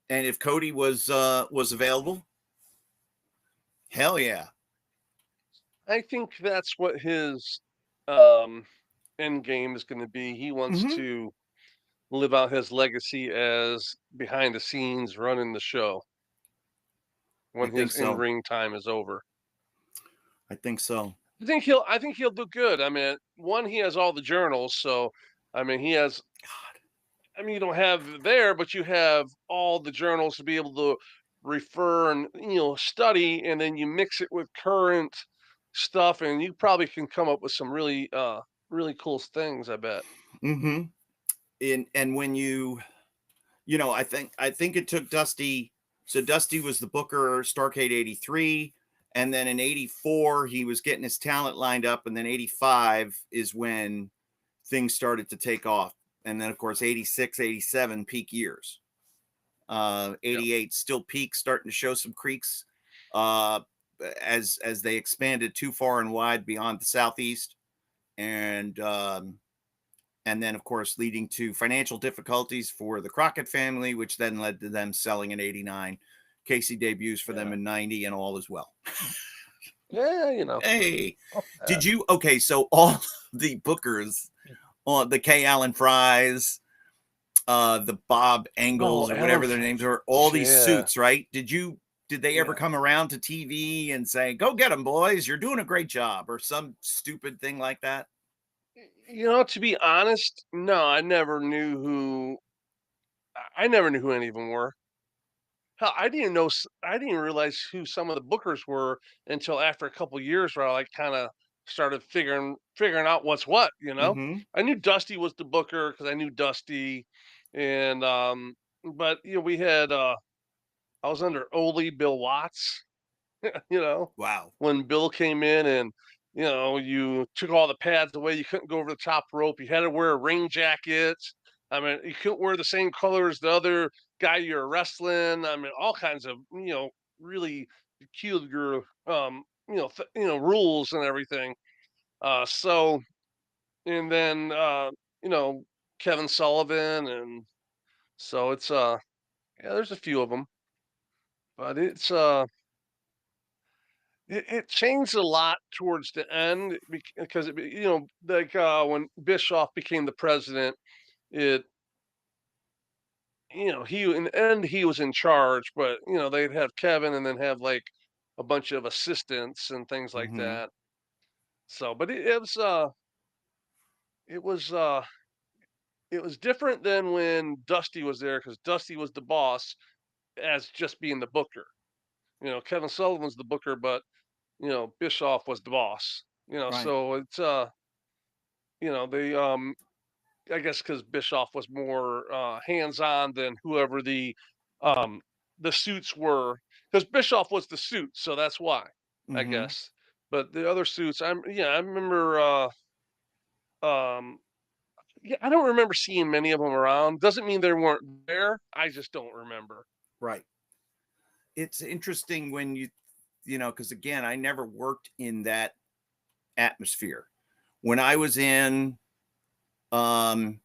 if Cody was available, hell yeah. I think that's what his end game is going to be. He wants to live out his legacy as behind the scenes running the show when his in-ring time is over. I think so. I think he'll do good. I mean, one, he has all the journals, so I mean, he has. I mean, you don't have there, but you have all the journals to be able to refer and study, and then you mix it with current stuff, and you probably can come up with some really cool things, I bet. And when I think it took Dusty. So Dusty was the booker Starrcade 83. And then in 84, he was getting his talent lined up. And then 85 is when things started to take off. And then, of course, 86, 87, peak years. 88 still peak, starting to show some creaks as they expanded too far and wide beyond the Southeast. And then, of course, leading to financial difficulties for the Crockett family, which then led to them selling in 89. Casey debuts for them in 90, and all is well. Hey, did you? Okay, so all the bookers, the K. Allen Frys, the Bob Engels or whatever their names are, all these suits, right? Did they ever come around to TV and say, go get them, boys, you're doing a great job, or some stupid thing like that? To be honest, no, I never knew who any of them were. Hell, I didn't realize who some of the bookers were until after a couple years where I like kind of started figuring out what's what. Mm-hmm. I knew Dusty was the booker because I knew Dusty, and but we had I was under Ole Bill Watts, you know, Wow. when Bill came in and you took all the pads away, you couldn't go over the top rope. You had to wear a ring jacket. I mean, you couldn't wear the same color as the other guy you're wrestling. I mean, all kinds of really peculiar rules and everything. So and then you know Kevin Sullivan, and so it's yeah, there's a few of them, but it changed a lot towards the end because like when Bischoff became the president, it he in the end he was in charge, but they'd have Kevin and then have like a bunch of assistants and things like Mm-hmm. that. So, but it was uh it was different than when Dusty was there because Dusty was the boss as just being the booker. Kevin Sullivan's the booker, but Bischoff was the boss. Right. So it's they I guess because Bischoff was more hands-on than whoever um the suits were, because Bischoff was the suit, so that's why, I Mm-hmm. guess. But the other suits, I remember. Um, yeah, I don't remember seeing many of them around. Doesn't mean they weren't there. I just don't remember. Right. It's interesting when because again, I never worked in that atmosphere. When I was in, um,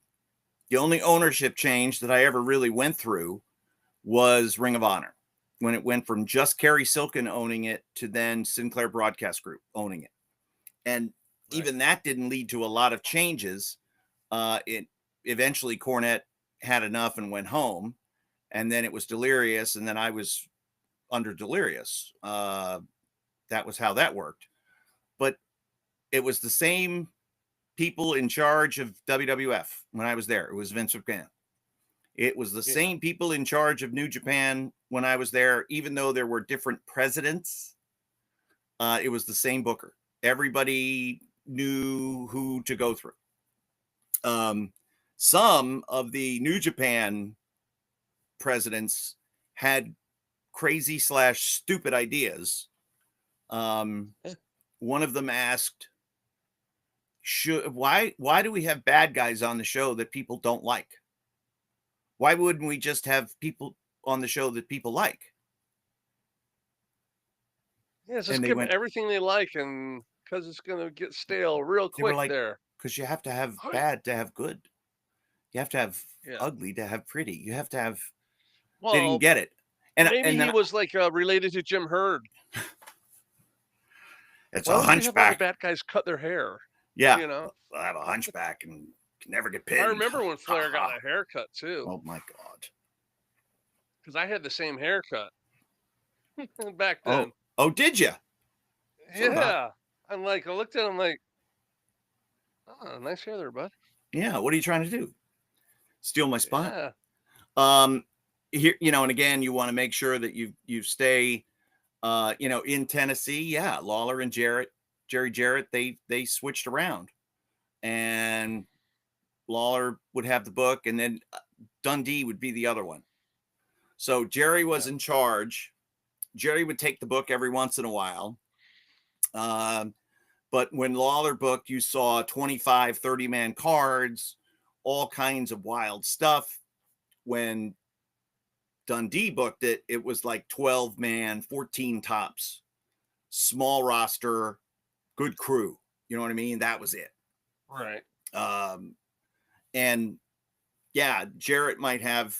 the only ownership change that I ever really went through was Ring of Honor, when it went from just Kerry Silken owning it to then Sinclair Broadcast Group owning it. And Right. even that didn't lead to a lot of changes. It eventually Cornette had enough and went home, and then it was Delirious, and then I was under Delirious. That was how that worked. But it was the same people in charge of WWF when I was there. It was Vince McMahon. It was the Yeah. same people in charge of New Japan when I was there, even though there were different presidents. It was the same booker. Everybody knew who to go through. Some of the New Japan presidents had crazy / stupid ideas. One of them asked, why do we have bad guys on the show that people don't like? Why wouldn't we just have people on the show that people like? Yeah, just And they give them went, everything they like, and because it's gonna get stale real they were quick like, there. because you have to have Hi. bad to have good. You have to have Yeah. ugly to have pretty. You have to have, they didn't Well, get it. And maybe he then was like related to Jim Herd. it's Why a don't you have all the hunchback. bad guys cut their hair? Yeah. You know, I have a hunchback and can never get I pinned. remember when Ha Flair got ha. a haircut too, Oh my God. because I had the same haircut back Oh, then. did you? So did I. Yeah, I'm like, I looked at him like, oh, nice hair there, bud. Yeah. What are you trying to do? Steal my spot? Yeah, Here, and again, you want to make sure that you stay, in Tennessee. Yeah. Lawler and Jerry Jarrett, they switched around, and Lawler would have the book, and then Dundee would be the other one. So Jerry was yeah, in charge. Jerry would take the book every once in a while. But when Lawler booked, you saw 25, 30-man cards, all kinds of wild stuff. When Dundee booked it, it was like 12-man, 14 tops, small roster, good crew. You know what I mean? That was it. right. And yeah, Jarrett might have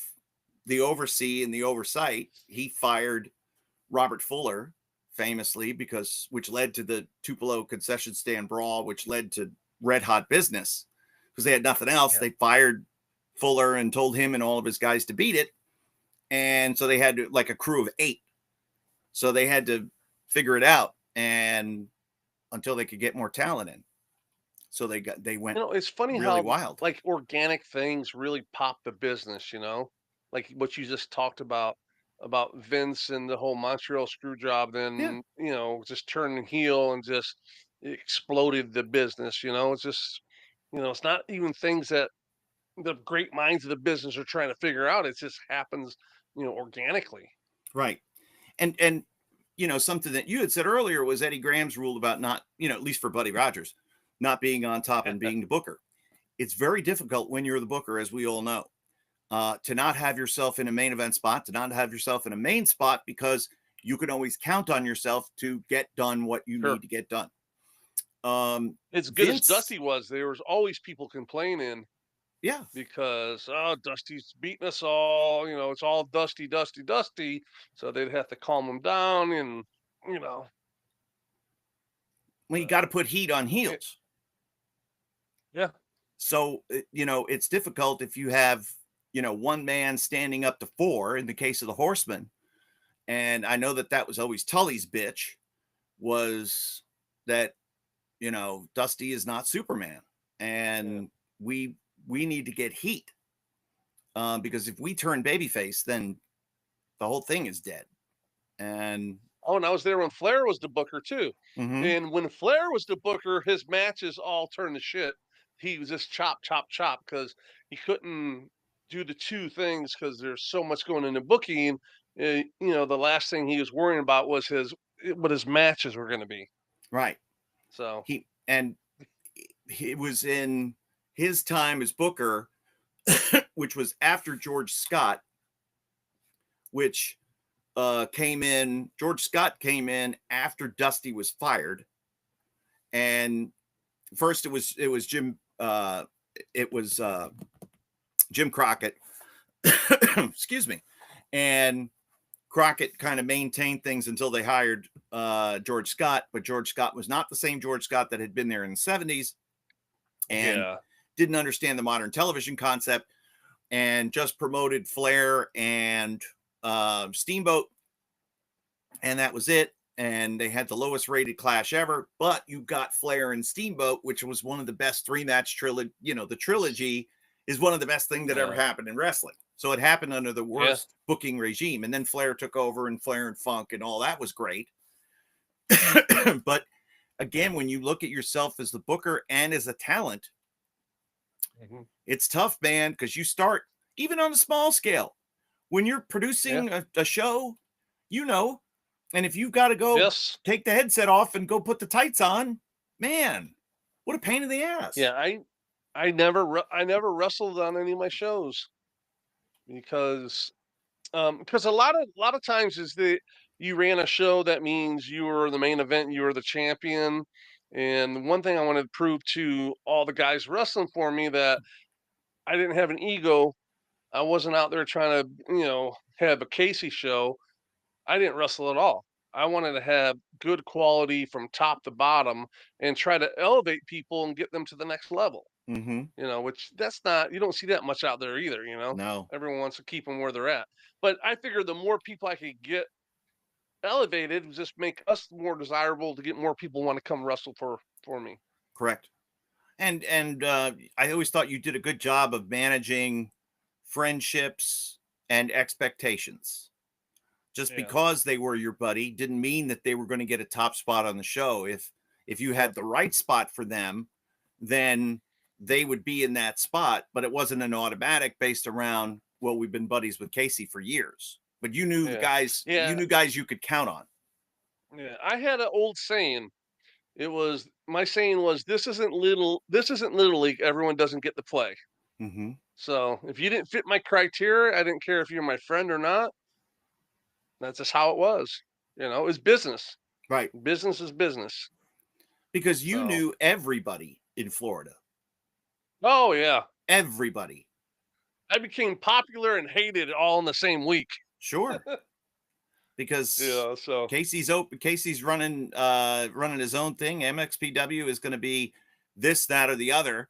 the oversee and the oversight. He fired Robert Fuller famously, which led to the Tupelo concession stand brawl, which led to red hot business because they had nothing else. Yeah. They fired Fuller and told him and all of his guys to beat it. And so they had like a crew of 8. So they had to figure it out and until they could get more talent in. So they went, it's funny really how wild. like organic things really pop the business, like what you just talked about Vince and the whole Montreal screw job, then, just turning heel and just exploded the business, it's just, it's not even things that the great minds of the business are trying to figure out. It just happens, organically. Right. And, something that you had said earlier was Eddie Graham's rule about not, at least for Buddy Rogers, not being on top and being the booker. It's very difficult when you're the booker, as we all know, to not have yourself in a main event spot, to not have yourself in a main spot, because you can always count on yourself to get done what you need to get done. As good as Dusty was, there was always people complaining. Yeah. Because, Dusty's beating us all, it's all Dusty, Dusty, Dusty. So they'd have to calm him down and, Well, you got to put heat on heels. Yeah. So, it's difficult if you have, one man standing up to 4 in the case of the Horsemen. And I know that was always Tully's bitch, was that, Dusty is not Superman. And we need to get heat. Because if we turn babyface, then the whole thing is dead. And I was there when Flair was the booker too. Mm-hmm. And when Flair was the booker, his matches all turned to shit. He was just chop, chop, chop, because he couldn't do the 2 things because there's so much going into booking. The last thing he was worrying about was what his matches were going to be. Right. So he was in his time as booker, which was after George Scott, which George Scott came in after Dusty was fired. And first it was Jim Crockett. Excuse me. And Crockett kind of maintained things until they hired George Scott, but George Scott was not the same George Scott that had been there in the 70s and didn't understand the modern television concept, and just promoted Flair and Steamboat, and that was it. And they had the lowest rated clash ever, but you got Flair and Steamboat, which was one of the best 3-match trilogy. The trilogy is one of the best things that ever happened in wrestling. So it happened under the worst booking regime. And then Flair took over, and Flair and Funk and all that was great. But again, when you look at yourself as the booker and as a talent, it's tough, man, because you start even on a small scale. When you're producing a show, and if you've got to go take the headset off and go put the tights on, man, what a pain in the ass. Yeah, I never wrestled on any of my shows because a lot of times you ran a show, that means you were the main event, you were the champion. And one thing I wanted to prove to all the guys wrestling for me, that I didn't have an ego. I wasn't out there trying to, have a Casey show. I didn't wrestle at all. I wanted to have good quality from top to bottom and try to elevate people and get them to the next level. Which you don't see that much out there either, No. Everyone wants to keep them where they're at. But I figured the more people I could get elevated would just make us more desirable to get more people want to come wrestle for me. Correct. And I always thought you did a good job of managing friendships and expectations. Just because they were your buddy didn't mean that they were going to get a top spot on the show. If you had the right spot for them, then they would be in that spot, but it wasn't an automatic based around, well, we've been buddies with Casey for years, but you knew the guys, you knew guys you could count on. Yeah. I had an old saying. My saying was, this isn't little league. Everyone doesn't get to play. So if you didn't fit my criteria, I didn't care if you're my friend or not. That's just how it was. It was business. Right. Business is business. Because you knew everybody in Florida. Oh, yeah. Everybody. I became popular and hated all in the same week. Sure. Because Casey's running his own thing. MXPW is going to be this, that, or the other.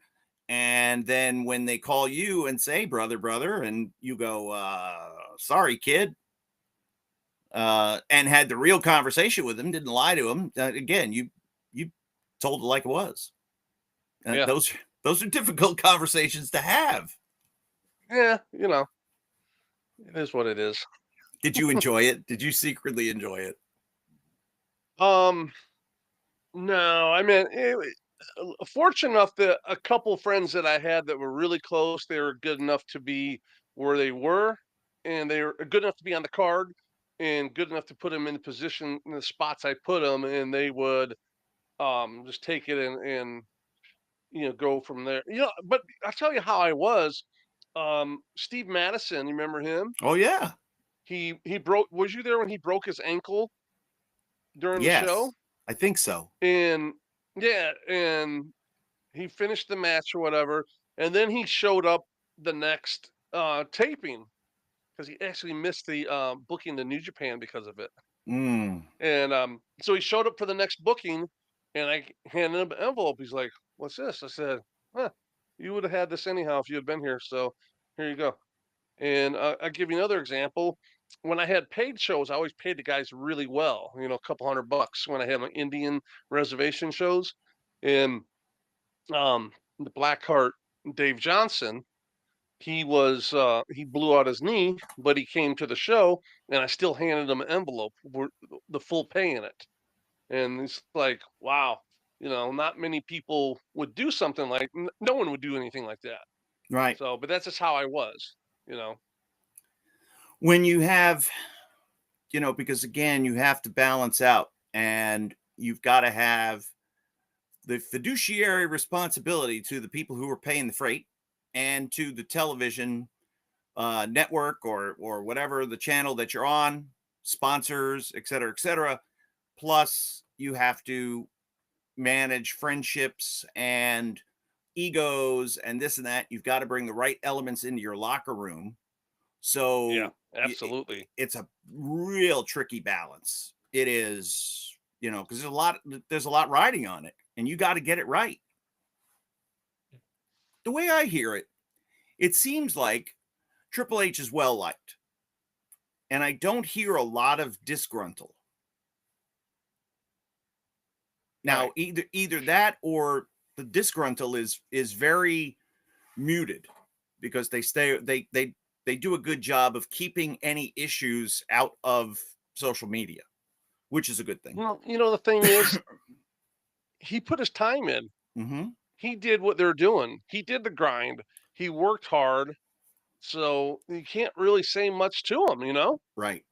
And then when they call you and say, brother, and you go, sorry, kid, and had the real conversation with him, didn't lie to him. Again, you told it like it was. Yeah. Those are difficult conversations to have. Yeah, it is what it is. Did you enjoy it? Did you secretly enjoy it? No, I mean, fortunate enough that a couple friends that I had that were really close, they were good enough to be where they were, and they were good enough to be on the card, and good enough to put them in the position in the spots I put them, and they would just take it and go from there. But I'll tell you how I was. Steve Madison, you remember him? Oh yeah. He broke. Was you there when he broke his ankle during the Yes, show? I think so. And yeah, and he finished the match or whatever, and then he showed up the next taping because he actually missed the booking to New Japan because of it. Mm. And so he showed up for the next booking, and I handed him an envelope. He's like, "What's this?" I said, "You would have had this anyhow if you had been here. So here you go." And I'll give you another example. When I had paid shows, I always paid the guys really well. A couple $100 when I had my Indian reservation shows, and the Blackheart Dave Johnson, he blew out his knee, but he came to the show, and I still handed him an envelope with the full pay in it. And it's like, wow, not many people would do something like no one would do anything like that. Right. So, but that's just how I was. When you have, because again, you have to balance out, and you've got to have the fiduciary responsibility to the people who are paying the freight and to the television network or whatever the channel that you're on, sponsors, et cetera, et cetera. Plus, you have to manage friendships and egos and this and that. You've got to bring the right elements into your locker room. So Yeah, absolutely. it's a real tricky balance. It is, because there's a lot riding on it, and you got to get it right. The way I hear it, it seems like Triple H is well liked, and I don't hear a lot of disgruntle. Now, Right. either that or the disgruntle is very muted because they do a good job of keeping any issues out of social media, which is a good thing. Well, the thing is, he put his time in. Mm-hmm. He did what they're doing. He did the grind. He worked hard. So you can't really say much to him. Right.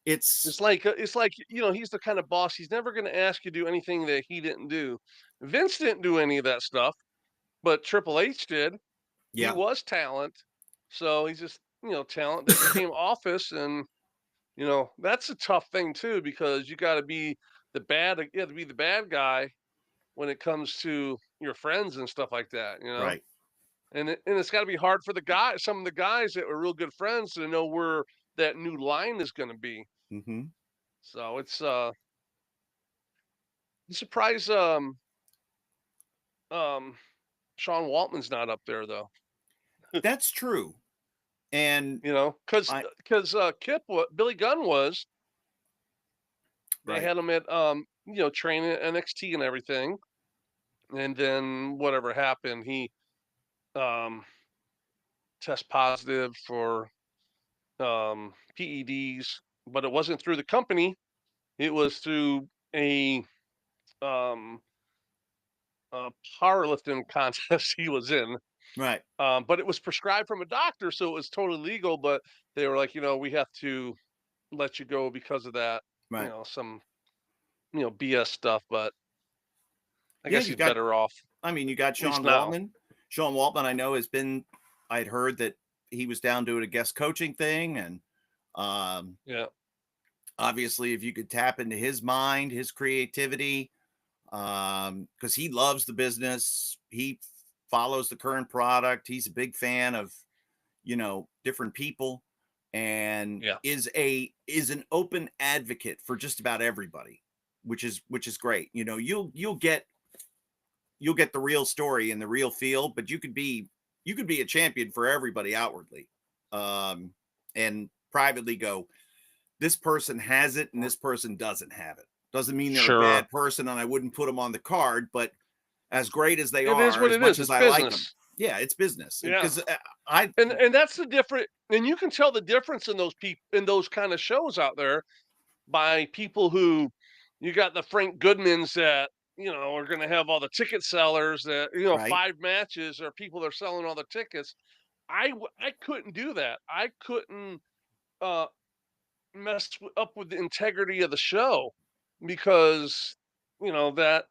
It's like he's the kind of boss. He's never going to ask you to do anything that he didn't do. Vince didn't do any of that stuff, but Triple H did. He Yeah. was talent. So he's just talent that became office, and that's a tough thing too because you got to be you have to be the bad guy when it comes to your friends and stuff like that. Right. And it's got to be hard for some of the guys that were real good friends to know where that new line is going to be. Mm-hmm. So it's I'm surprised um Sean Waltman's not up there though. That's true. And Because I Billy Gunn was. They right. had him at training at NXT and everything, and then whatever happened, he um test positive for PEDs, but it wasn't through the company. It was through um, a powerlifting contest he was in. Right. But it was prescribed from a doctor, so it was totally legal. But they were like, we have to let you go because of that. Right. Some BS stuff. But I Yeah, guess he's better off. you got At least Sean now. Waltman. Sean Waltman, I know, I'd heard that he was down doing a guest coaching thing. And Yeah. obviously, if you could tap into his mind, his creativity, because he loves the business, he follows the current product. He's a big fan of, different people, and is an open advocate for just about everybody, which is great. You'll get you'll get the real story and the real feel, but you could be a champion for everybody outwardly, and privately go, this person has it and this person doesn't have it. Doesn't mean they're a bad person and I wouldn't put them on the card, but as great as they It is are, what as it much is. as It's I like them, business. yeah, it's business. Yeah. Because And that's the different, and you can tell the difference in those people, in those kind of shows out there, by people who, you got the Frank Goodmans that, are going to have all the ticket sellers that, right, 5 matches, or people that are selling all the tickets. I couldn't do that. I couldn't uh up with the integrity of the show, because that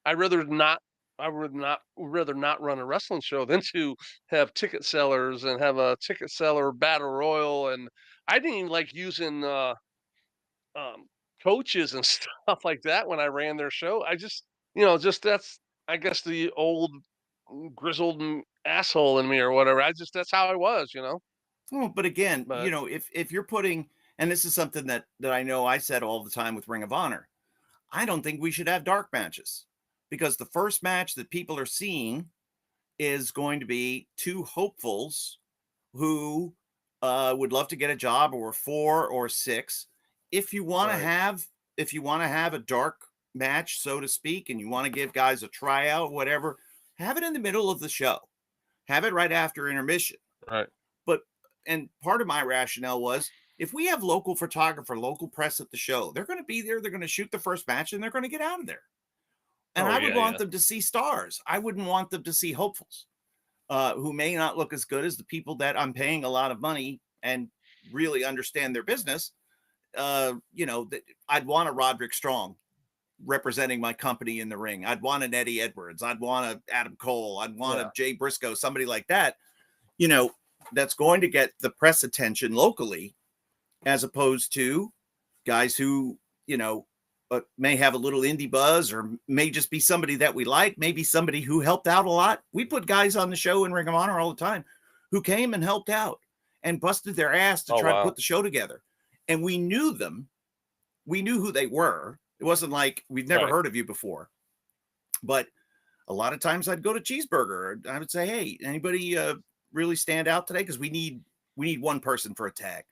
I rather not would rather not run a wrestling show than to have ticket sellers and have a ticket seller battle royal. And I didn't even like using um coaches and stuff like that when I ran their show. I just, just that's, I guess, the old grizzled asshole in me or whatever. That's how I was. well, but again, But if you're putting, and this is something that I know I said all the time with Ring of Honor, I don't think we should have dark matches, because the first match that people are seeing is going to be two hopefuls who would love to get a job, or 4 or 6. If you want to right, have, a dark match, so to speak, and you want to give guys a tryout, whatever, have it in the middle of the show. Have it right after intermission. right. But, and part of my rationale was, if we have local photographer, local press at the show, they're going to be there. They're going to shoot the first match and they're going to get out of there. And Oh I would yeah, want yeah. them to see stars. I wouldn't want them to see hopefuls, who may not look as good as the people that I'm paying a lot of money and really understand their business. I'd want a Roderick Strong representing my company in the ring. I'd want an Eddie Edwards. I'd want a Adam Cole. I'd want Yeah. a Jay Briscoe, somebody like that, that's going to get the press attention locally, as opposed to guys who, may have a little indie buzz, or may just be somebody that we like, maybe somebody who helped out a lot. We put guys on the show in Ring of Honor all the time who came and helped out and busted their ass to Oh try to wow. put the show together. And we knew them. We knew who they were. It wasn't like we've never Right. heard of you before. But a lot of times I'd go to Cheeseburger. I would say, hey, anybody really stand out today? Because we need one person for a tag.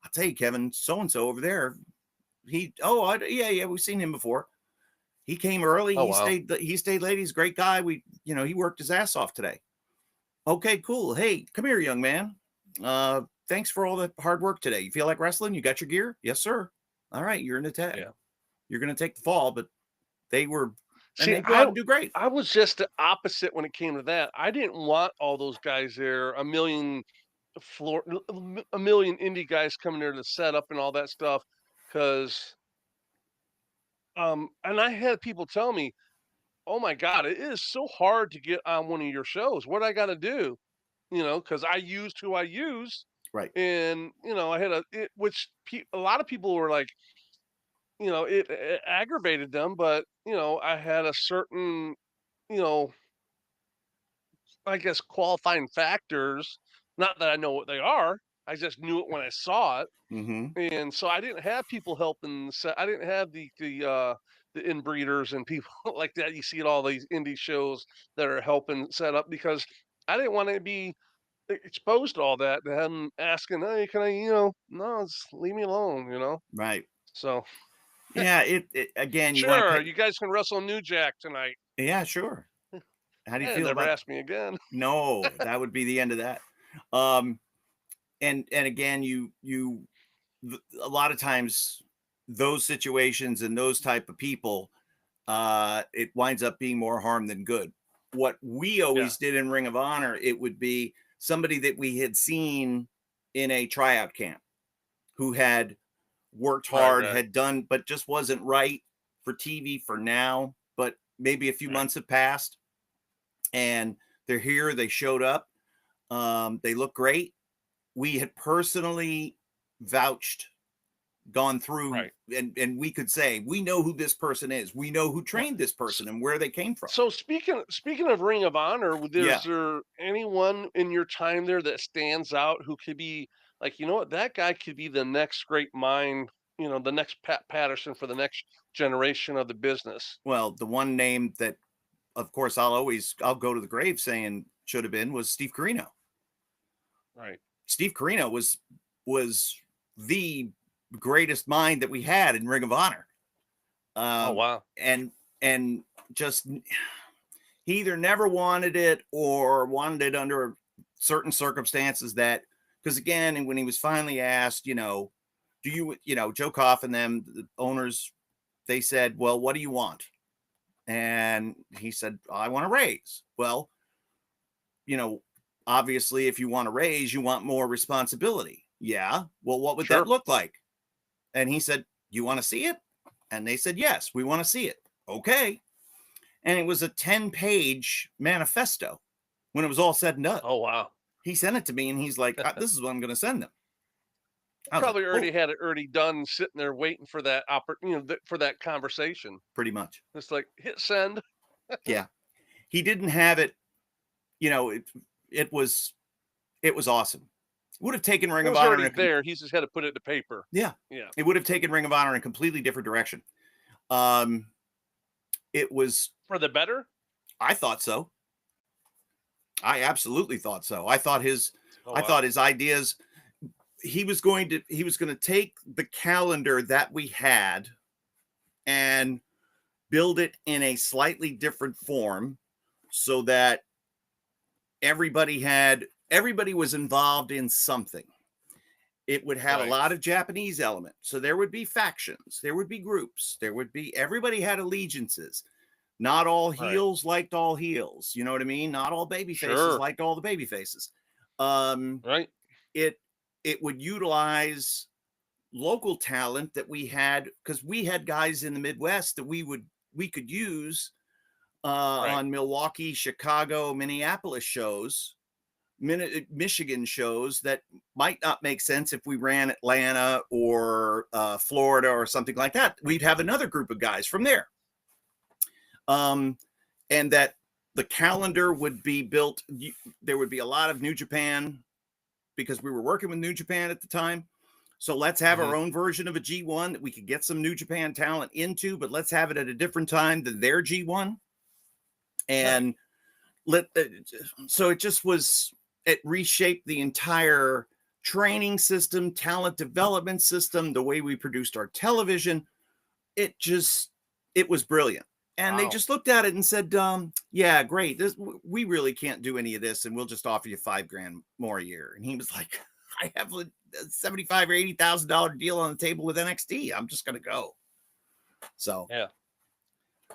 I'll tell you, Kevin, so-and-so over there, yeah, we've seen him before. He came early. Oh He wow. stayed late. He's a great guy. He worked his ass off today. Okay, cool. Hey, come here, young man. Thanks for all the hard work today. You feel like wrestling? You got your gear? Yes, sir. All right, you're in the tag. Yeah. You're going to take the fall, but they See, go out and do great. I was just the opposite when it came to that. I didn't want all those guys there, a million indie guys coming there to set up and all that stuff, because and I had people tell me, "Oh my God, it is so hard to get on one of your shows. What I got to do?" Because I used who I used, Right. and I had a lot of people were like, it aggravated them, but I had a certain, you know, I guess, qualifying factors. Not that I know what they are. I just knew it when I saw it, Mm-hmm. and so I didn't have people helping. I didn't have the inbreeders and people like that you see at all these indie shows that are helping set up, because I didn't want to be exposed to all that and them asking, "Hey, can I?" No, just leave me alone. Right. So Yeah. Again, you want to sure, pay. you guys can wrestle New Jack tonight. Yeah, sure. How do you And feel never about? ask me again. No, that would be the end of that. Um, and again, a lot of times those situations and those type of people, it winds up being more harm than good. What we Yeah, always did in Ring of Honor, it would be somebody that we had seen in a tryout camp, who had worked right, hard, right, had done, but just wasn't right for TV for now. But maybe a few right. months have passed and they're here, they showed up, they look great. We had personally vouched, gone through, Right. and we could say, we know who this person is. We know who Yeah. trained this person and where they came from. So speaking of Ring of Honor, Yeah. is there anyone in your time there that stands out who could be like, what, that guy could be the next great mind, the next Pat Patterson for the next generation of the business? Well, the one name that of course, I'll go to the grave saying should have been, was Steve Carino. Right. Steve Carino was the greatest mind that we had in Ring of Honor. Oh, wow. And just, he either never wanted it or wanted it under certain circumstances that, because again, and when he was finally asked, do you, Joe Koff and them, the owners, they said, well, what do you want? And he said, I want a raise. Well, obviously, if you want a raise, you want more responsibility. Yeah. Well, what would that look like? And he said, you want to see it? And they said, yes, we want to see it. Okay. And it was a 10-page manifesto when it was all said and done. Oh, wow. He sent it to me and he's like, this is what I'm going to send them. Probably already had it already done, sitting there waiting for that for that conversation. Pretty much. It's like, hit send. Yeah. He didn't have it. It was awesome. Would have taken Ring of Honor there. He just had to put it to paper. Yeah. Yeah. It would have taken Ring of Honor in a completely different direction. It was for the better. I thought so. I absolutely thought so. I thought his ideas, he was going to take the calendar that we had and build it in a slightly different form so that everybody was involved in something. It would have a lot of Japanese elements. So there would be factions, there would be groups, everybody had allegiances. Not all heels liked all heels. You know what I mean? Not all baby faces liked all the baby faces. Right. It would utilize local talent that we had, because we had guys in the Midwest that we could use on Milwaukee, Chicago, Minneapolis shows, Michigan shows that might not make sense if we ran Atlanta or Florida or something like that. We'd have another group of guys from there. And that the calendar would be built. There would be a lot of New Japan because we were working with New Japan at the time. So let's have our own version of a G1 that we could get some New Japan talent into, but let's have it at a different time than their G1. And so it reshaped the entire training system, talent development system, the way we produced our television. It was brilliant. And they just looked at it and said, yeah, great. We really can't do any of this. And we'll just offer you $5,000 more a year. And he was like, I have a $75,000 or $80,000 deal on the table with NXT. I'm just going to go. So yeah,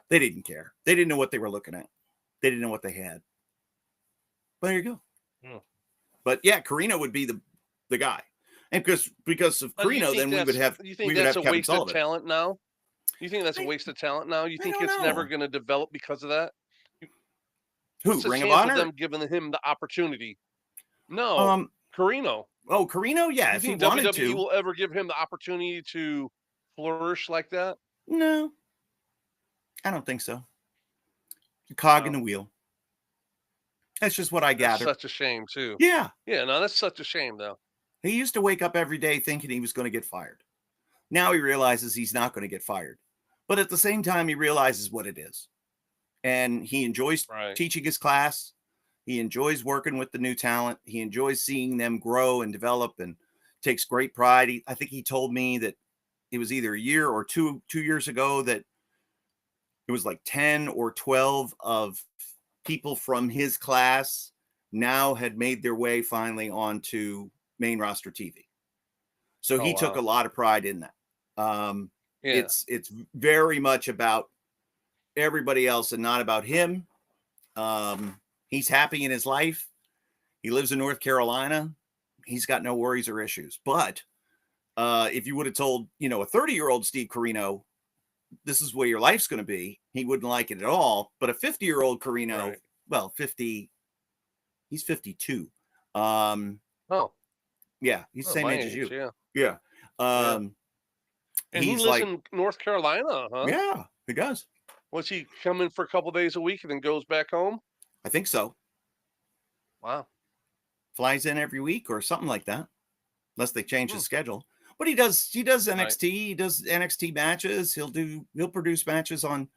they didn't care. They didn't know what they were looking at. They didn't know what they had. But there you go. Yeah. But yeah, Carino would be the guy. And because of Carino, then we would have. You think that's a waste of talent now? You think that's a waste of talent now? You think it's never going to develop because of that? Who? Ring of Honor? Them giving him the opportunity. No, Carino. Oh, Carino? Yeah, if he wanted WWE to. will ever give him the opportunity to flourish like that? No, I don't think so. A cog in the wheel. That's just what I gather. That's such a shame, too. Yeah. Yeah, no, that's such a shame, though. He used to wake up every day thinking he was going to get fired. Now he realizes he's not going to get fired. But at the same time, he realizes what it is. And he enjoys teaching his class. He enjoys working with the new talent. He enjoys seeing them grow and develop and takes great pride. I think he told me that it was either a year or two years ago that it was like 10 or 12 of people from his class now had made their way finally onto main roster TV. So he took a lot of pride in that. It's very much about everybody else and not about him. He's happy in his life. He lives in North Carolina. He's got no worries or issues. But if you would have told, a 30-year-old Steve Carino, this is where your life's going to be, he wouldn't like it at all. But a 50-year-old Carino, 50, he's 52. Yeah, he's the same age as you. Yeah. And he lives in North Carolina, huh? Yeah, he does. Was he coming for a couple days a week and then goes back home? I think so. Wow. Flies in every week or something like that, unless they change his schedule. But he does NXT. He does NXT matches. He'll produce matches on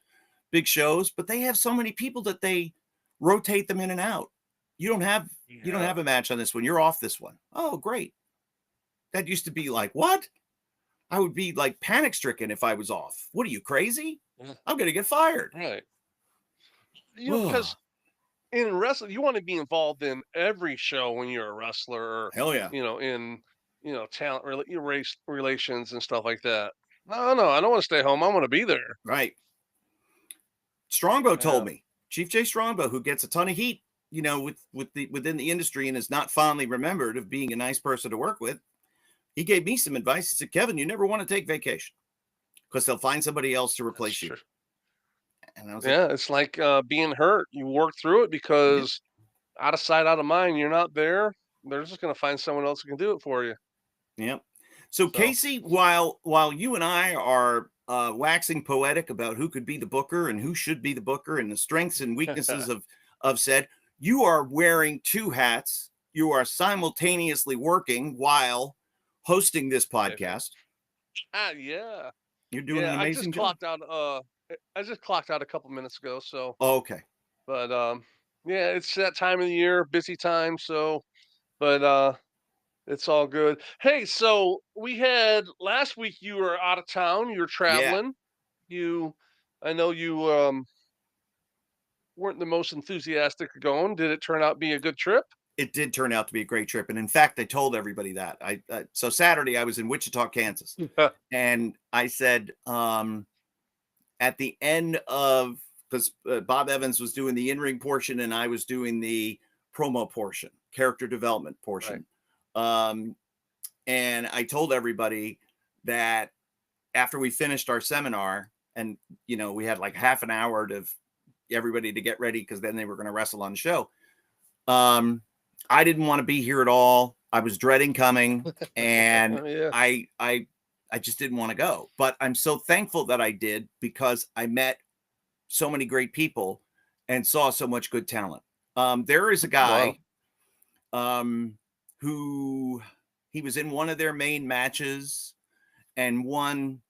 big shows, but they have so many people that they rotate them in and out. You don't have a match on this one. You're off this one. Oh, great. That used to be like, what? I would be like panic stricken if I was off. What are you, crazy? I'm going to get fired. Right. Because in wrestling, you want to be involved in every show when you're a wrestler, or, hell yeah, in, talent race relations and stuff like that. No, I don't want to stay home. I want to be there. Right. Strongbow told me, Chief Jay Strongbow, who gets a ton of heat, within the industry and is not fondly remembered of being a nice person to work with. He gave me some advice. He said, Kevin, you never want to take vacation because they'll find somebody else to replace you. And I was like, it's like being hurt. You work through it because out of sight, out of mind, you're not there. They're just going to find someone else who can do it for you. Yeah. So Casey, while you and I are waxing poetic about who could be the booker and who should be the booker and the strengths and weaknesses of said, you are wearing two hats. You are simultaneously working while hosting this podcast. Yeah. You're doing an amazing job. I just clocked out a couple minutes ago. So. Oh, okay. But it's that time of the year, busy time. So, but it's all good. Hey, so we had last week. You were out of town. You were traveling. Yeah. I know you weren't the most enthusiastic going. Did it turn out to be a good trip? It did turn out to be a great trip. And in fact, I told everybody that. So Saturday I was in Wichita, Kansas. And I said, at the end of, because Bob Evans was doing the in-ring portion and I was doing the promo portion, character development portion. Right. And I told everybody that after we finished our seminar and, we had like half an hour to everybody to get ready because then they were going to wrestle on the show. I didn't want to be here at all. I was dreading coming and I just didn't want to go, but I'm so thankful that I did because I met so many great people and saw so much good talent. There is a guy, who he was in one of their main matches and won,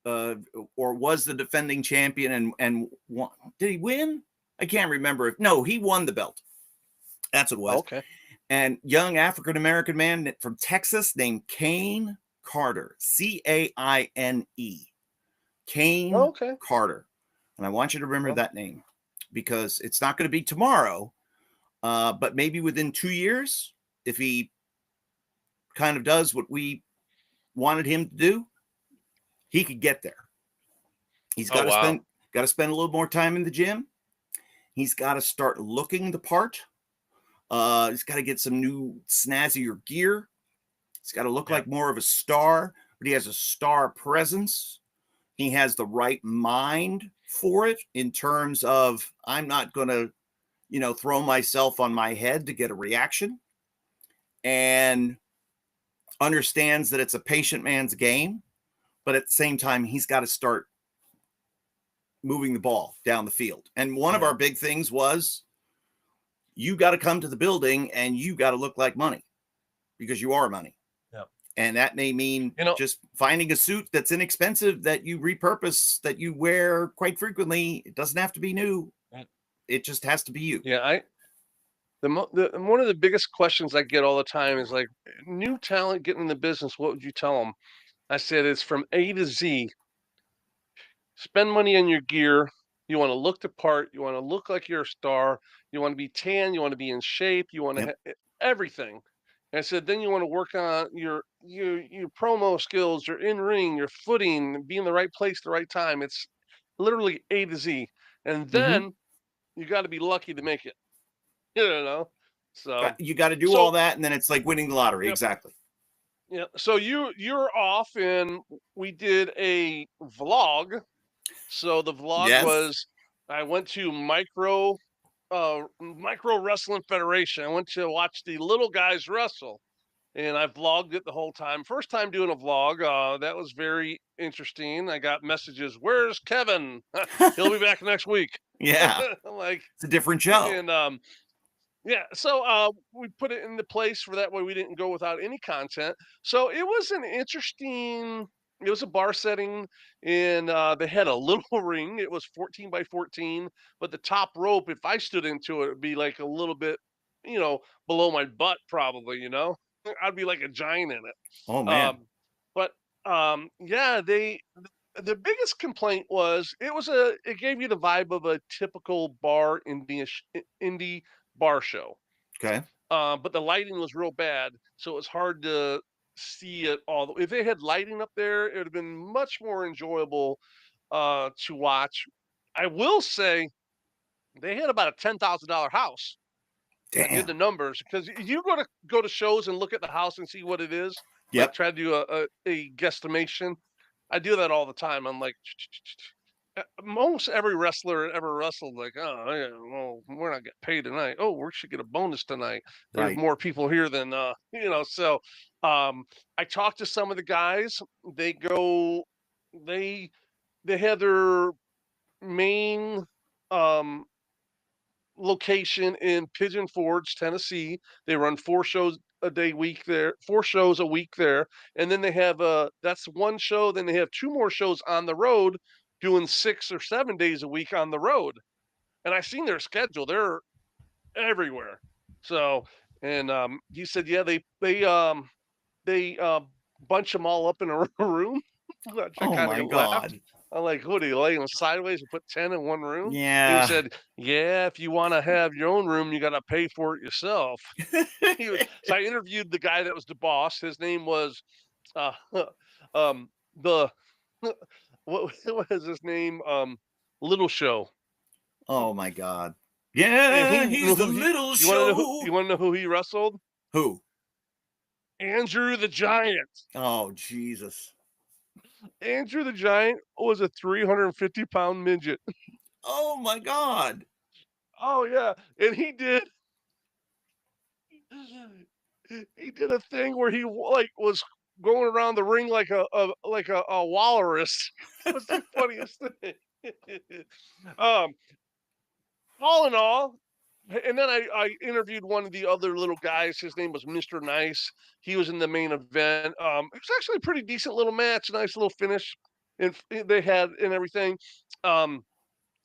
or was the defending champion and won. Did he win? I can't remember. No, he won the belt. That's what it was. Okay. And young African-American man from Texas named Kane Carter, Caine. Kane Carter. And I want you to remember that name because it's not going to be tomorrow, but maybe within 2 years, if he kind of does what we wanted him to do, he could get there. He's got to spend a little more time in the gym. He's got to start looking the part. He's got to get some new snazzier gear. He's got to look like more of a star, but he has a star presence. He has the right mind for it in terms of, I'm not going to, throw myself on my head to get a reaction, and understands that it's a patient man's game. But at the same time, he's got to start moving the ball down the field. And one of our big things was, you got to come to the building and you got to look like money because you are money. Yep. And that may mean just finding a suit that's inexpensive that you repurpose, that you wear quite frequently. It doesn't have to be new. It just has to be you. Yeah. One of the biggest questions I get all the time is like, new talent getting in the business. What would you tell them? I said, it's from A to Z. Spend money on your gear. You want to look the part. You want to look like you're a star. You want to be tan. You want to be in shape. You want to have everything. And I said, then you want to work on your promo skills, your in-ring, your footing, be in the right place, the right time. It's literally A to Z. And then you got to be lucky to make it. So you got to do all that, and then it's like winning the lottery. Yep. Exactly. Yeah. So you're off, and we did a vlog. So the vlog was, I went to Micro Wrestling Federation. I went to watch the little guys wrestle, and I vlogged it the whole time. First time doing a vlog. That was very interesting. I got messages, "Where's Kevin? He'll be back next week." Yeah. Like, it's a different show. And so we put it into place for that way we didn't go without any content. So it was an interesting it was a bar setting, and they had a little ring. It was 14 by 14, but the top rope, if I stood into it, would be like a little bit, below my butt, probably. I'd be like a giant in Oh it. man. But yeah, the biggest complaint was it gave you the vibe of a typical indie bar show. Okay. But the lighting was real bad, so it was hard to see it all. If they had lighting up there, it would have been much more enjoyable to watch. I will say they had about a $10,000 house. I did Damn. the numbers because you go to shows and look at the house and see what it is. Like Yep. try to do a guesstimation. I do that all the time. I'm like, almost every wrestler ever wrestled, like, oh, yeah, well, we're not getting paid tonight. Oh, we should get a bonus tonight. There's Right. more people here than, So, I talked to some of the guys. They go, they they had their main um location in Pigeon Forge, Tennessee. They run 4 shows a week there. And then they have that's one show, then they have 2 more shows on the road doing 6 or 7 days a week on the road. And I seen their schedule. They're everywhere. So, and he said, yeah, they bunch them all up in a room, which I Oh kind my of laughed. God. I'm like, what, do you lay them sideways and put 10 in one room? And he Yeah. said, yeah, if you want to have your own room, you got to pay for it yourself. So I interviewed the guy that was the boss. His name was uh, the what was his name? Little Show. Oh my God. And Yeah, he he's knew the who he. little You want to know who? show. You want to know who he wrestled? Who? Andrew the Giant. Oh Jesus. Andrew the Giant was a 350-pound midget. Oh my God. Oh yeah, and he did a thing where he like was going around the ring like a walrus. It was the funniest thing. um, all in all, and then I interviewed one of the other little guys. His name was Mr. Nice. He was in the main event. It was actually a pretty decent little match, nice little finish, and they had and everything. Um,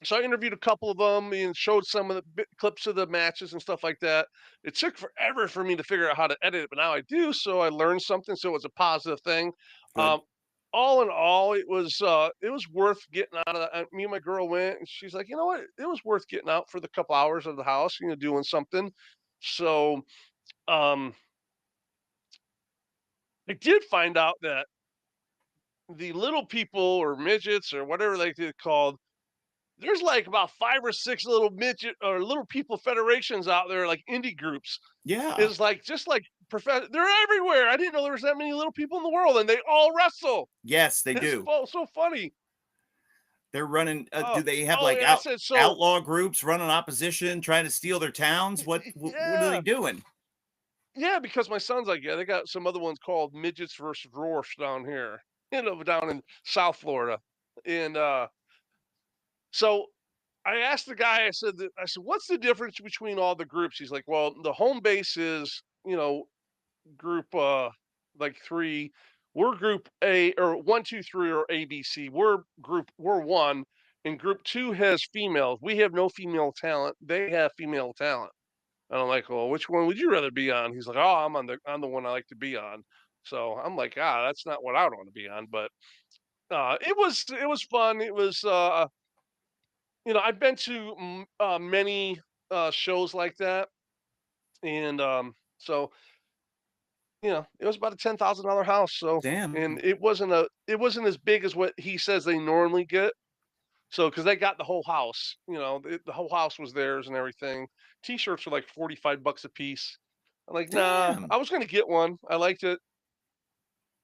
so I interviewed a couple of them and showed some of the clips of the matches and stuff like that. It took forever for me to figure out how to edit it, but now I do. So I learned something. So it was a positive thing. Good. Um, all in all, it was worth getting out of that. Me and my girl went, and she's like, you know what? It was worth getting out for the couple hours of the house, doing something. So um, I did find out that the little people or midgets or whatever they get called, there's like about 5 or 6 little midget or little people federations out there, like indie groups. Yeah. Is like just like they're everywhere. I didn't know there was that many little people in the world, and they all wrestle. Yes, they It's do. so funny. They're running. Do Oh, they have oh like yeah, I said so. outlaw groups running opposition, trying to steal their towns? What are they Yeah, doing? yeah, because my son's like, yeah, they got some other ones called midgets versus dwarfs down here, down in South Florida, and so I asked the guy. I said, what's the difference between all the groups? He's like, well, the home base is group like 3. We're group A, or 1, 2, 3, or ABC. We're 1, and group 2 has females. We have no female talent. They have female talent. And I'm like, well, which one would you rather be on? He's like, oh, I'm the one I like to be on. So I'm like, that's not what I would want to be on. But it was fun. It was I've been to many shows like that, and so it was about a $10,000 house. So, and Damn. it wasn't as big as what he says they normally get. So, because they got the whole house, the whole house was theirs and everything. T-shirts were like $45 a piece. I'm like, nah, Damn. I was gonna get one. I liked it.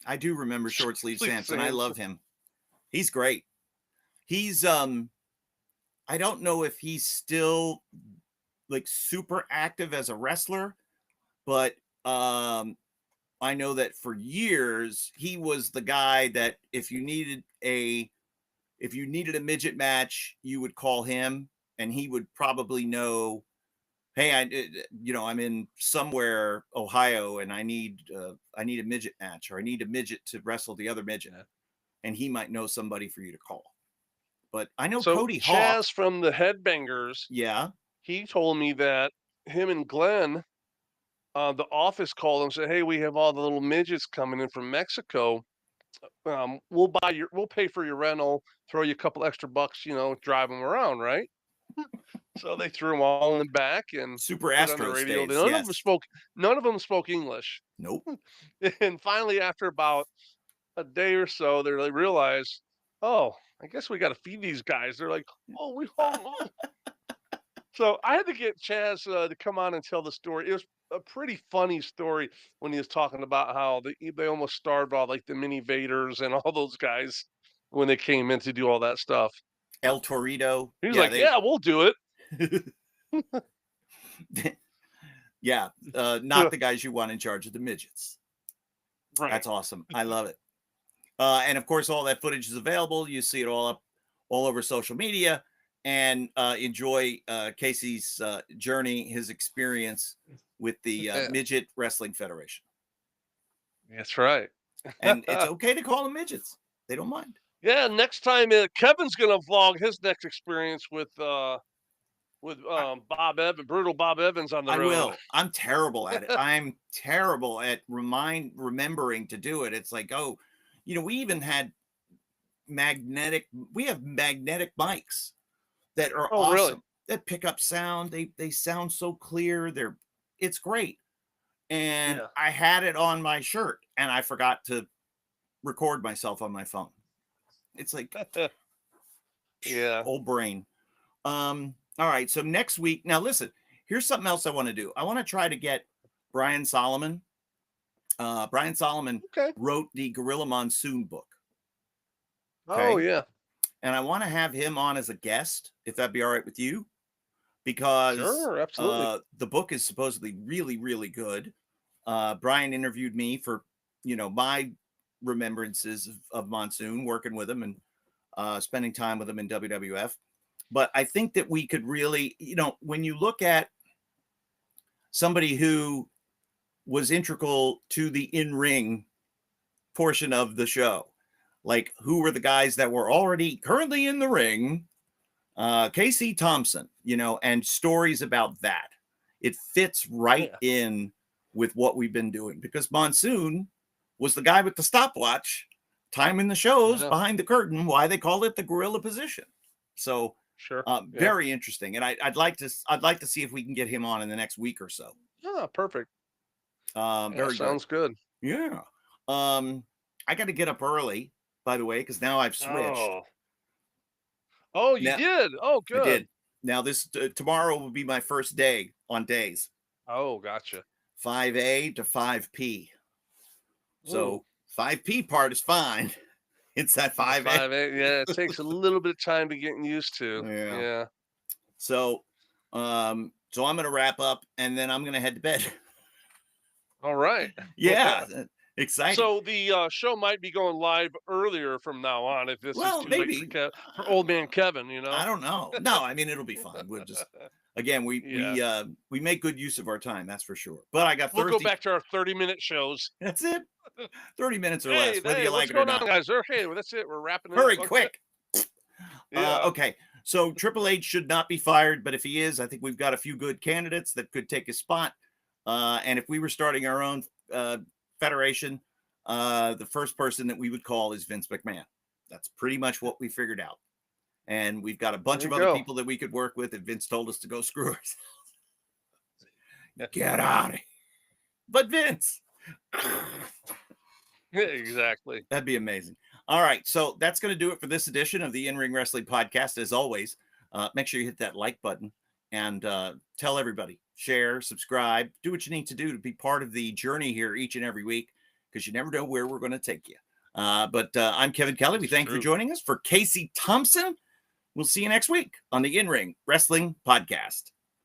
I do remember Short Sleeve Sleep Samson. I Sands. love him. He's great. He's I don't know if he's still like super active as a wrestler, but I know that for years he was the guy that if you needed a midget match, you would call him and he would probably know, hey, I'm in somewhere Ohio and I need a midget match, or I need a midget to wrestle the other midget. and he might know somebody for you to call. But I know So Cody Chaz Hawk. from the Headbangers, Yeah. he told me that him and Glenn, the office called and said, "Hey, we have all the little midgets coming in from Mexico. We'll pay for your rental, throw you a couple extra bucks, drive them around, right?" So they threw them all in the back and Super put on the Astro radio. stays. Yes. None of them spoke English. Nope. And finally, after about a day or so, they realized, oh, I guess we got to feed these guys. They're like, oh, we hungry. So I had to get Chaz to come on and tell the story. It was a pretty funny story when he was talking about how they almost starved all like the mini Vaders and all those guys when they came in to do all that stuff. El Torito. He was like, yeah, we'll do it. Yeah, not the guys you want in charge of the midgets. Right. That's awesome. I love it. And of course, all that footage is available. You see it all over social media, and enjoy Casey's journey, his experience with the Midget Wrestling Federation. That's right. And it's okay to call them midgets. They don't mind. Yeah, next time Kevin's going to vlog his next experience with Bob Evans, Brutal Bob Evans on the road. I will. I'm terrible at it. I'm terrible at remembering to do it. It's like, oh, we even had magnetic mics that are awesome, really? that pick up sound. They sound so clear. It's great. And I had it on my shirt and I forgot to record myself on my phone. It's like, old brain. All right. So next week, now listen, here's something else I want to do. I want to try to get Brian Solomon. Brian Solomon wrote the Gorilla Monsoon book. Okay? Oh, yeah. And I want to have him on as a guest, if that'd be all right with you, because sure, absolutely. The book is supposedly really, really good. Brian interviewed me for, my remembrances of Monsoon, working with him and spending time with him in WWF. But I think that we could really, when you look at somebody who was integral to the in-ring portion of the show, like who were the guys that were already currently in the ring, Casey Thompson, and stories about that. It fits right in with what we've been doing, because Monsoon was the guy with the stopwatch timing the shows behind the curtain, why they called it the gorilla position. So very interesting. And I'd like to see if we can get him on in the next week or so. Oh, perfect. Very sounds good. Yeah. I got to get up early, by the way, because now I've switched. Oh, you did? Oh, good. I did. Now this tomorrow will be my first day on days. Oh, gotcha. 5A to 5P. So 5P part is fine. It's that 5A. 5A. Yeah, it takes a little bit of time to get used to. Yeah. So, I'm going to wrap up and then I'm going to head to bed. All right. Yeah. Exciting. So the show might be going live earlier from now on if this is too late for old man Kevin, I don't know. No, I mean, it'll be fine. We'll just, again, we make good use of our time. That's for sure. But I got 30. We'll go back to our 30-minute shows. That's it. 30 minutes or less, whether you like it or not. Guys? Okay, well, that's it. We're wrapping it up. Hurry, quick. Okay. So Triple H should not be fired, but if he is, I think we've got a few good candidates that could take his spot. And if we were starting our own federation, the first person that we would call is Vince McMahon. That's pretty much what we figured out. And we've got a bunch of other people that we could work with if Vince told us to go screw ourselves. Get out of here. But Vince. Exactly. That'd be amazing. All right. So that's going to do it for this edition of the In-Ring Wrestling Podcast. As always, make sure you hit that like button and tell everybody, share, subscribe, do what you need to do to be part of the journey here each and every week, because you never know where we're going to take you. But I'm Kevin Kelly. We thank you for joining us. For Casey Thompson, we'll see you next week on the In-Ring Wrestling Podcast.